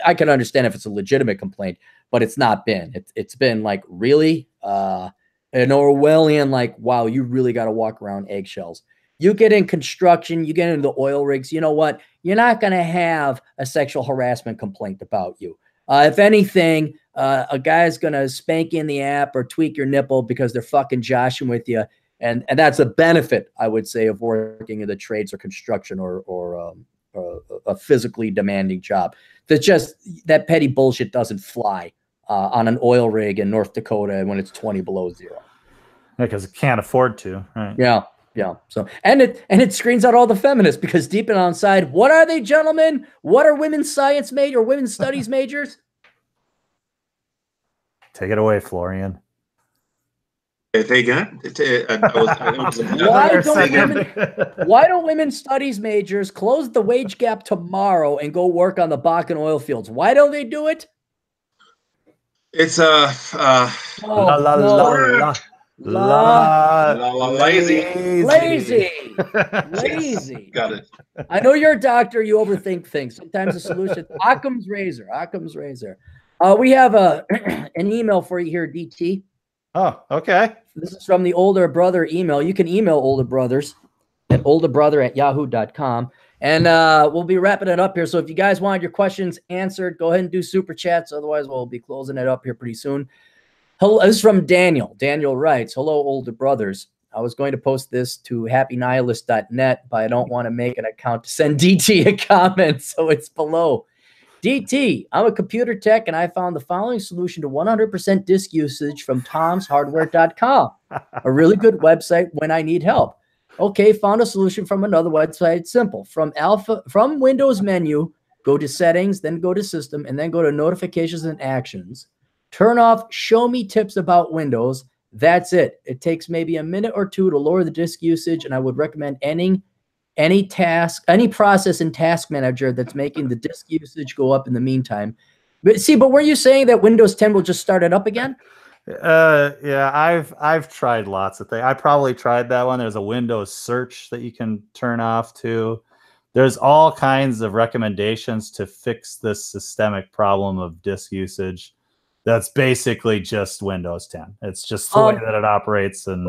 I can understand if it's a legitimate complaint, but it's not been. It's been like, really an Orwellian, like, wow, you really got to walk around eggshells. You get in construction, you get into the oil rigs, you know what? You're not going to have a sexual harassment complaint about you. If anything, a guy's gonna spank you in the app or tweak your nipple because they're fucking joshing with you, and that's a benefit, I would say, of working in the trades or construction or a physically demanding job. That's just that petty bullshit doesn't fly on an oil rig in North Dakota when it's 20 below zero. Because it can't afford to, right? Yeah. Yeah. So and it screens out all the feminists because deep and inside, what are they, gentlemen? What are women's science major or women's studies majors? Take it away, Florian. Take it. Why don't women's studies majors close the wage gap tomorrow and go work on the Bakken oil fields? Why don't they do it? It's lazy. Got it. I know you're a doctor. You overthink things. Sometimes the solution. Occam's razor. We have an email for you here, DT. Oh, okay. This is from the older brother email. You can email older brothers at olderbrother@yahoo.com. And we'll be wrapping it up here. So if you guys want your questions answered, go ahead and do super chats. Otherwise, we'll be closing it up here pretty soon. Hello, this is from Daniel. Daniel writes, hello, older brothers. I was going to post this to happynihilist.net, but I don't want to make an account to send DT a comment, so it's below. DT, I'm a computer tech, and I found the following solution to 100% disk usage from tomshardware.com, a really good website when I need help. Okay, found a solution from another website. It's simple. From Windows menu, go to settings, then go to system, and then go to notifications and actions. Turn off show me tips about Windows. That's it. It takes maybe a minute or two to lower the disk usage, and I would recommend ending any process in Task Manager that's making the disk usage go up in the meantime. But were you saying that Windows 10 will just start it up again? Yeah, I've tried lots of things. I probably tried that one. There's a Windows search that you can turn off too. There's all kinds of recommendations to fix this systemic problem of disk usage. That's basically just Windows 10. It's just the way that it operates. And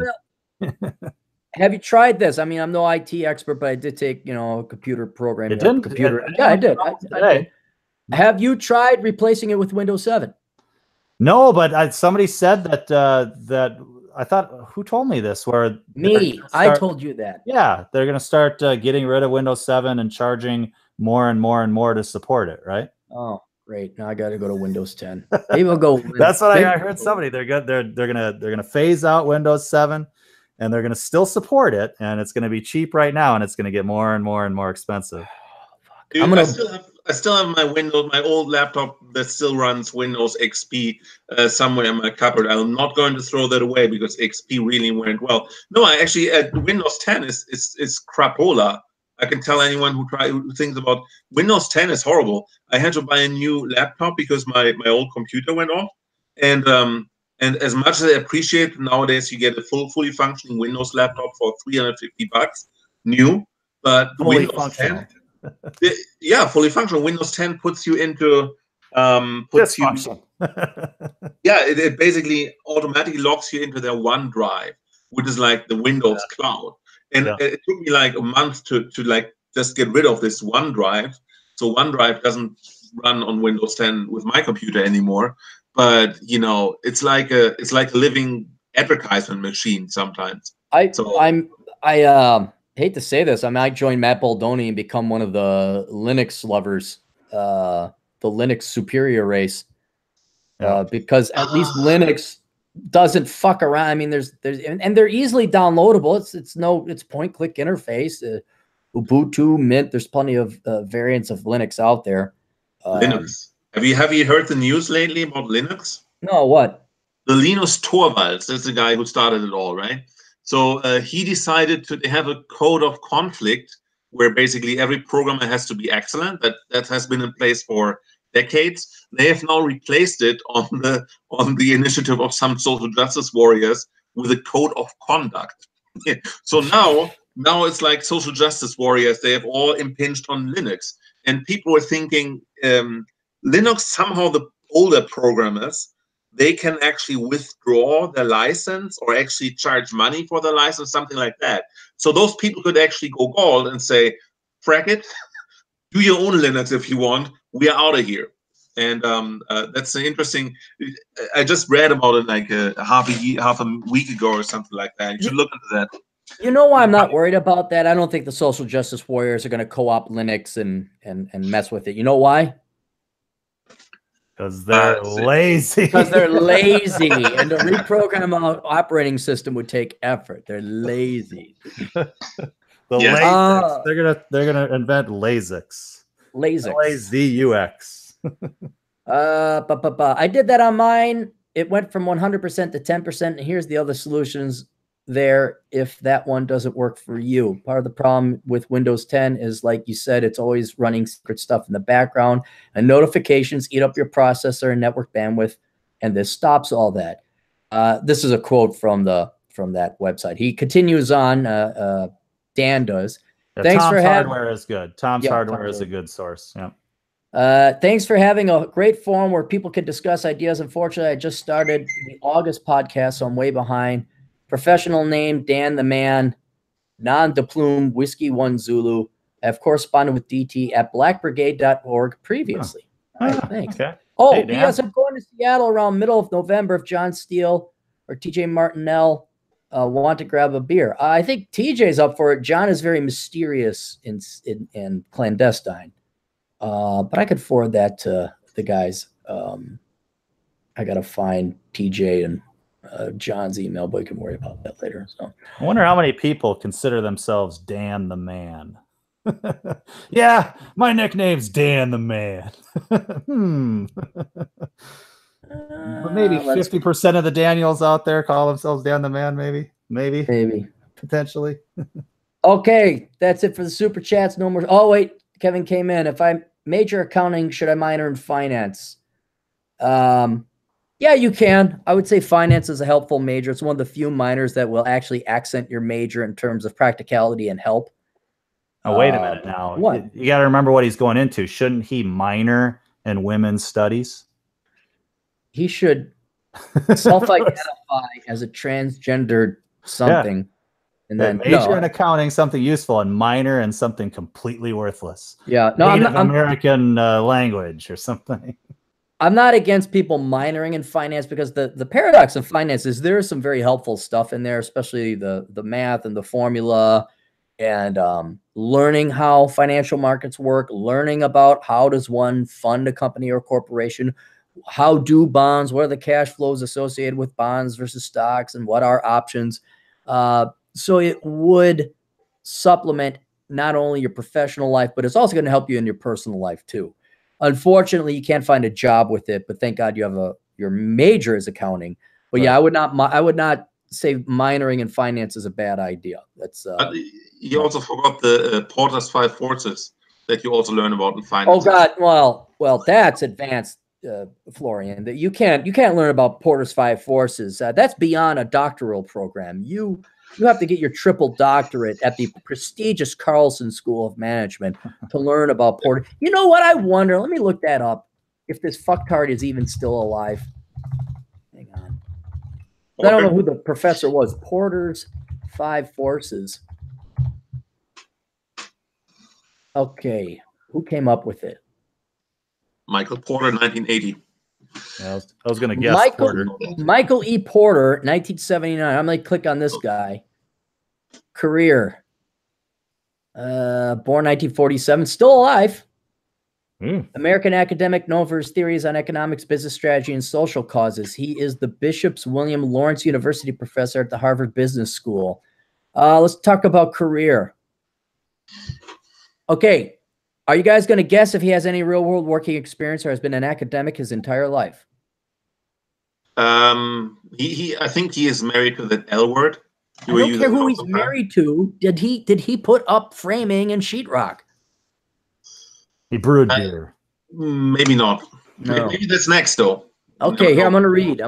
have you tried this? I mean, I'm no IT expert, but I did take, a computer programming. Yeah, I did. I did. Have you tried replacing it with Windows 7? No, but somebody said that I thought, who told me this? I told you that. Yeah, they're going to start getting rid of Windows 7 and charging more and more and more to support it, right? Oh, great! Now I got to go to Windows 10. Maybe we'll go. That's what I heard. Somebody they're gonna phase out Windows 7, and they're gonna still support it, and it's gonna be cheap right now, and it's gonna get more and more and more expensive. Dude, I still have my old laptop that still runs Windows XP somewhere in my cupboard. I'm not going to throw that away because XP really went well. No, I actually Windows 10 is crapola. I can tell anyone who thinks about Windows 10 is horrible. I had to buy a new laptop because my old computer went off. And as much as I appreciate nowadays, you get a fully functioning Windows laptop for $350 new, but fully Windows 10. Yeah, fully functional. Windows 10 puts you into it basically automatically locks you into their OneDrive, which is like the Windows cloud. And it took me like a month to like just get rid of this OneDrive. So OneDrive doesn't run on Windows 10 with my computer anymore. But it's like a living advertisement machine sometimes. I hate to say this. I mean, I joined Matt Baldoni and become one of the Linux lovers, the Linux superior race, because at least Linux doesn't fuck around. I mean, and they're easily downloadable. It's point click interface. Ubuntu, Mint. There's plenty of variants of Linux out there. Linux. Have you heard the news lately about Linux? No, what? The Linus Torvalds. That's the guy who started it all, right? So he decided to have a code of conflict where basically every programmer has to be excellent. That has been in place for decades. They have now replaced it on the initiative of some social justice warriors with a code of conduct. So now it's like social justice warriors. They have all impinged on Linux, and people were thinking Linux somehow the older programmers, they can actually withdraw the license or actually charge money for the license, something like that. So those people could actually go bald and say, frack it, do your own Linux if you want, we are out of here. And that's an interesting. I just read about it like half a week ago or something like that. You should look into that. You know why I'm not worried about that? I don't think the social justice warriors are going to co-opt Linux and mess with it. You know why? Because they're lazy. Because they're lazy, and to reprogram an operating system would take effort. They're lazy. Lasix. They're gonna invent Lasix. Lazux. I did that on mine. It went from 100% to 10%. And here's the other solutions there if that one doesn't work for you. Part of the problem with Windows 10 is, like you said, it's always running secret stuff in the background, and notifications eat up your processor and network bandwidth, and this stops all that. This is a quote from that website. He continues on, Dan does. Yeah, Thanks Tom's Hardware is good. Tom's Hardware is a good source. Yeah. Thanks for having a great forum where people can discuss ideas. Unfortunately, I just started the August podcast, so I'm way behind. Professional name, Dan the Man, non-deplume, Whiskey 1 Zulu. I've corresponded with DT at blackbrigade.org previously. All right, thanks. Okay. Oh, hey, yes, I'm going to Seattle around middle of November if John Steele or TJ Martinell want to grab a beer. I think TJ's up for it. John is very mysterious and clandestine. But I could forward that to the guys. I got to find TJ and John's email, but we can worry about that later. So I wonder how many people consider themselves Dan the Man. Yeah, my nickname's Dan the Man. But maybe 50% of the Daniels out there call themselves Dan the Man. Maybe, potentially. Okay, that's it for the super chats. No more. Oh wait, Kevin came in. If I major accounting, should I minor in finance? Yeah, you can. I would say finance is a helpful major. It's one of the few minors that will actually accent your major in terms of practicality and help. Oh, wait a minute now. What? You got to remember what he's going into. Shouldn't he minor in women's studies? He should self-identify as a transgendered something. Yeah. And then major in accounting, something useful, and minor in something completely worthless. Yeah. No, Native American language or something. I'm not against people minoring in finance, because the paradox of finance is there is some very helpful stuff in there, especially the math and the formula, and learning how financial markets work, learning about how does one fund a company or corporation, how do bonds, what are the cash flows associated with bonds versus stocks, and what are options. So it would supplement not only your professional life, but it's also going to help you in your personal life too. Unfortunately, you can't find a job with it, but thank God you have your major is accounting. But yeah, I would not say minoring in finance is a bad idea. That's you also forgot the Porter's 5 forces that you also learn about in finance. Oh God, well, that's advanced, Florian. That you can't learn about Porter's 5 forces. That's beyond a doctoral program. You have to get your triple doctorate at the prestigious Carlson School of Management to learn about Porter. You know what? I wonder. Let me look that up. If this fucktard is even still alive. Hang on. Okay. I don't know who the professor was. Porter's 5 forces. Okay. Who came up with it? Michael Porter, 1980. Yeah, I was going to guess Porter. Michael E. Porter, 1979. I'm going to click on this guy. Career. Born 1947. Still alive. American academic known for his theories on economics, business strategy, and social causes. He is the Bishop's William Lawrence University professor at the Harvard Business School. Let's talk about career. Okay. Are you guys going to guess if he has any real-world working experience or has been an academic his entire life? I think he is married to that L word. I don't care who he's married to. Did he put up framing and sheetrock? He brewed beer. Maybe not. No. Maybe that's next though. Okay, here I'm going to read.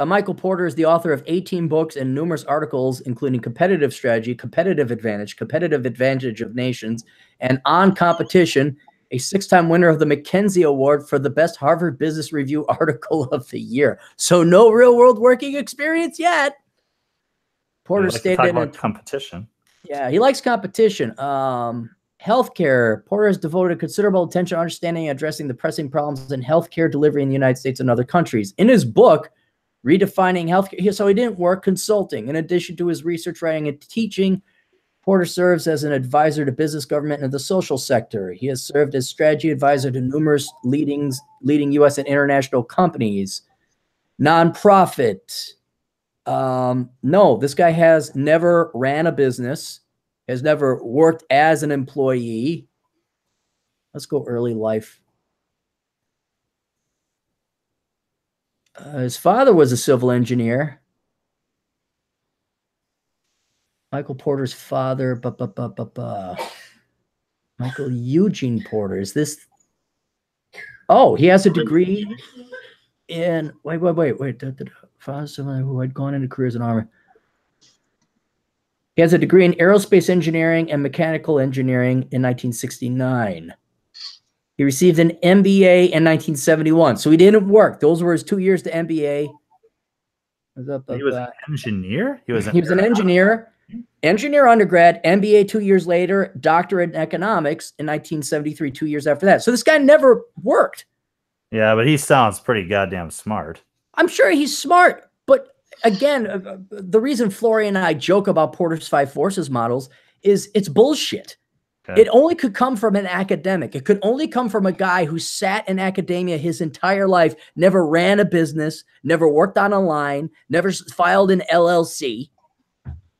Michael Porter is the author of 18 books and numerous articles, including Competitive Strategy, Competitive Advantage of Nations, and On Competition, a 6-time winner of the McKenzie Award for the best Harvard Business Review article of the year. So no real-world working experience yet. Porter stated about competition. Yeah, he likes competition. Healthcare. Porter has devoted considerable attention to understanding and addressing the pressing problems in healthcare delivery in the United States and other countries. In his book, Redefining Healthcare, so he didn't work consulting. In addition to his research, writing, and teaching, Porter serves as an advisor to business, government, and the social sector. He has served as strategy advisor to numerous leading U.S. and international companies. Nonprofit. No, this guy has never ran a business, has never worked as an employee. Let's go early life. His father was a civil engineer. Michael Porter's father, Michael Eugene Porter. Is this? Oh, he has a degree in. Wait. Father, someone who had gone into careers in armor. He has a degree in aerospace engineering and mechanical engineering in 1969. He received an MBA in 1971. So he didn't work. Those were his 2 years to MBA. He was an engineer? He was an engineer. Engineer undergrad, MBA 2 years later, doctorate in economics in 1973, 2 years after that. So this guy never worked. Yeah, but he sounds pretty goddamn smart. I'm sure he's smart. But again, the reason Florian and I joke about Porter's 5 forces models is it's bullshit. Okay. It only could come from an academic. It could only come from a guy who sat in academia his entire life, never ran a business, never worked on a line, never filed an LLC.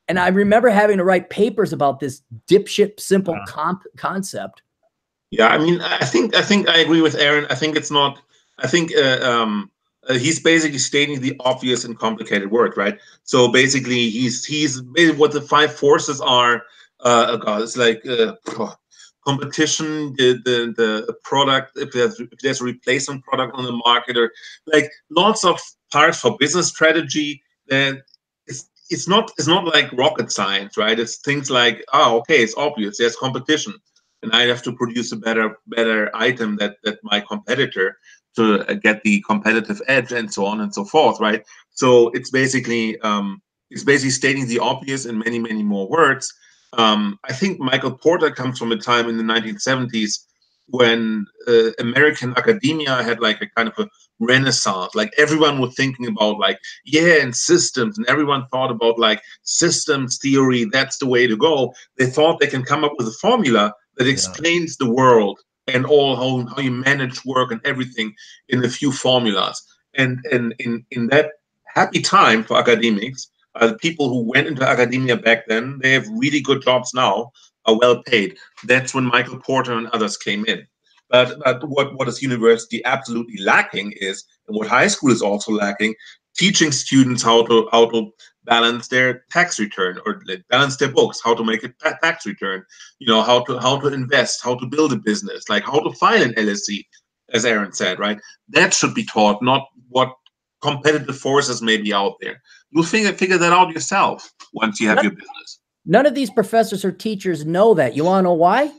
And I remember having to write papers about this dipshit simple concept. Yeah, I mean, I think I agree with Aaron. I think it's not. I think he's basically stating the obvious in complicated words, right? So basically, he's what the 5 forces are. It's like competition, the product. If there's a replacement product on the market, or like lots of parts for business strategy. Then it's not like rocket science, right? It's things like, oh, okay, it's obvious. There's competition, and I have to produce a better item that my competitor to get the competitive edge, and so on and so forth, right? So it's basically stating the obvious in many more words. I think Michael Porter comes from a time in the 1970s when American academia had like a kind of a renaissance. Like everyone was thinking about like, and systems, and everyone thought about like systems theory. That's the way to go. They thought they can come up with a formula that explains the world and all how you manage work and everything in a few formulas. And in that happy time for academics, the people who went into academia back then, they have really good jobs now, are well paid. That's when Michael Porter and others came in. But what is university absolutely lacking is, and what high school is also lacking, teaching students how to balance their tax return, or balance their books, how to make a tax return, how to invest, how to build a business, like how to file an LLC, as Aaron said, right? That should be taught, not what competitive forces may be out there. You'll figure that out yourself once you have your business. None of these professors or teachers know that. You want to know why?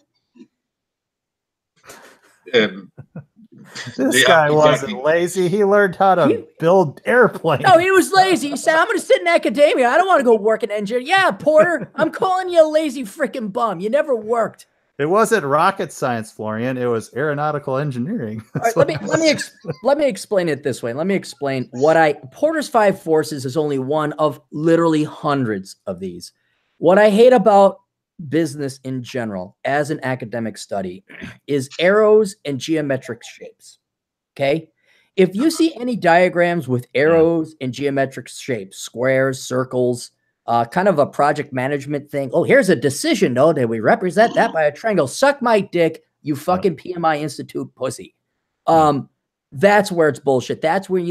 This guy wasn't lazy. He learned how to build airplanes. No, he was lazy. He said, I'm going to sit in academia. I don't want to go work in engineering. Yeah, Porter, I'm calling you a lazy freaking bum. You never worked. It wasn't rocket science, Florian. It was aeronautical engineering. Right, let me explain it this way. Let me explain Porter's 5 forces is only one of literally hundreds of these. What I hate about business in general as an academic study is arrows and geometric shapes. Okay. If you see any diagrams with arrows and geometric shapes, squares, circles, kind of a project management thing. Oh, here's a decision node, and we represent that by a triangle. Suck my dick, you fucking PMI Institute pussy. That's where it's bullshit. That's where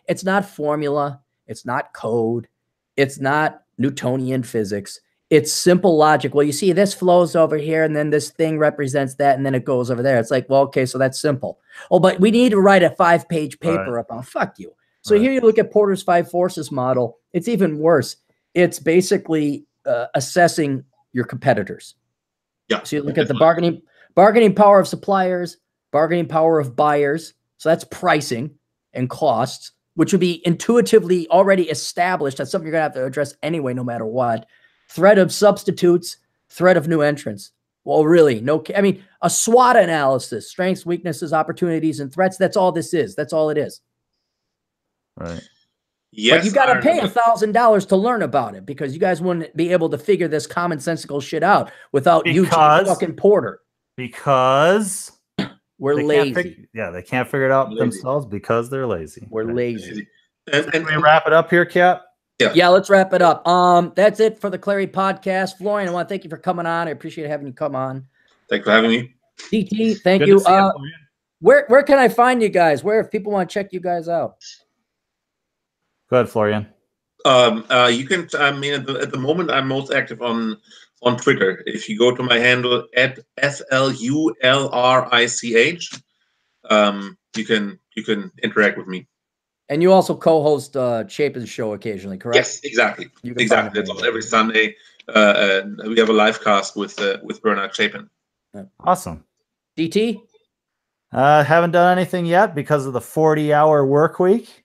it's not formula. It's not code. It's not Newtonian physics. It's simple logic. Well, you see, this flows over here, and then this thing represents that, and then it goes over there. It's like, well, okay, so that's simple. Oh, but we need to write a 5-page paper about fuck you. So here you look at Porter's 5 forces model. It's even worse. It's basically assessing your competitors. Yeah. So you look at the bargaining power of suppliers, bargaining power of buyers. So that's pricing and costs, which would be intuitively already established. That's something you're going to have to address anyway, no matter what. Threat of substitutes, threat of new entrants. Well, really, no. I mean, a SWOT analysis: strengths, weaknesses, opportunities, and threats. That's all this is. That's all it is. Right. Yes, But you got to pay $1,000 to learn about it, because you guys wouldn't be able to figure this commonsensical shit out without Eugene fucking Porter. Because we're lazy. They can't figure it out themselves because they're lazy. We're lazy. And can we wrap it up here, Kat? Yeah, let's wrap it up. That's it for the Clarity podcast. Florian, I want to thank you for coming on. I appreciate having you come on. Thanks for having me. DT, thank you. Where can I find you guys? Where, if people want to check you guys out? Go ahead, Florian. You can. I mean, at the moment, I'm most active on Twitter. If you go to my handle at FLULRICH, you can interact with me. And you also co-host Chapin's show occasionally, correct? Yes, exactly. Exactly. It's on every Sunday. We have a live cast with Bernard Chapin. Awesome. DT? Haven't done anything yet because of the 40-hour work week,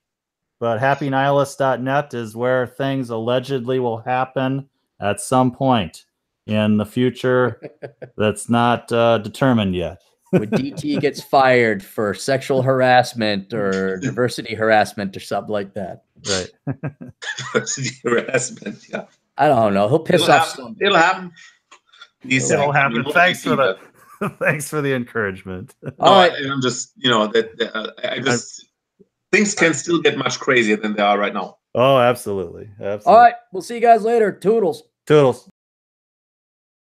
but happynihilist.net is where things allegedly will happen at some point in the future that's not determined yet. When DT gets fired for sexual harassment or diversity harassment or something like that. Right. Diversity harassment, yeah. I don't know. He'll piss off somebody. It'll happen. It'll happen. Thanks for the thanks for the encouragement. All right. I'm just, things can still get much crazier than they are right now. Oh, absolutely. Absolutely. All right. We'll see you guys later. Toodles. Toodles.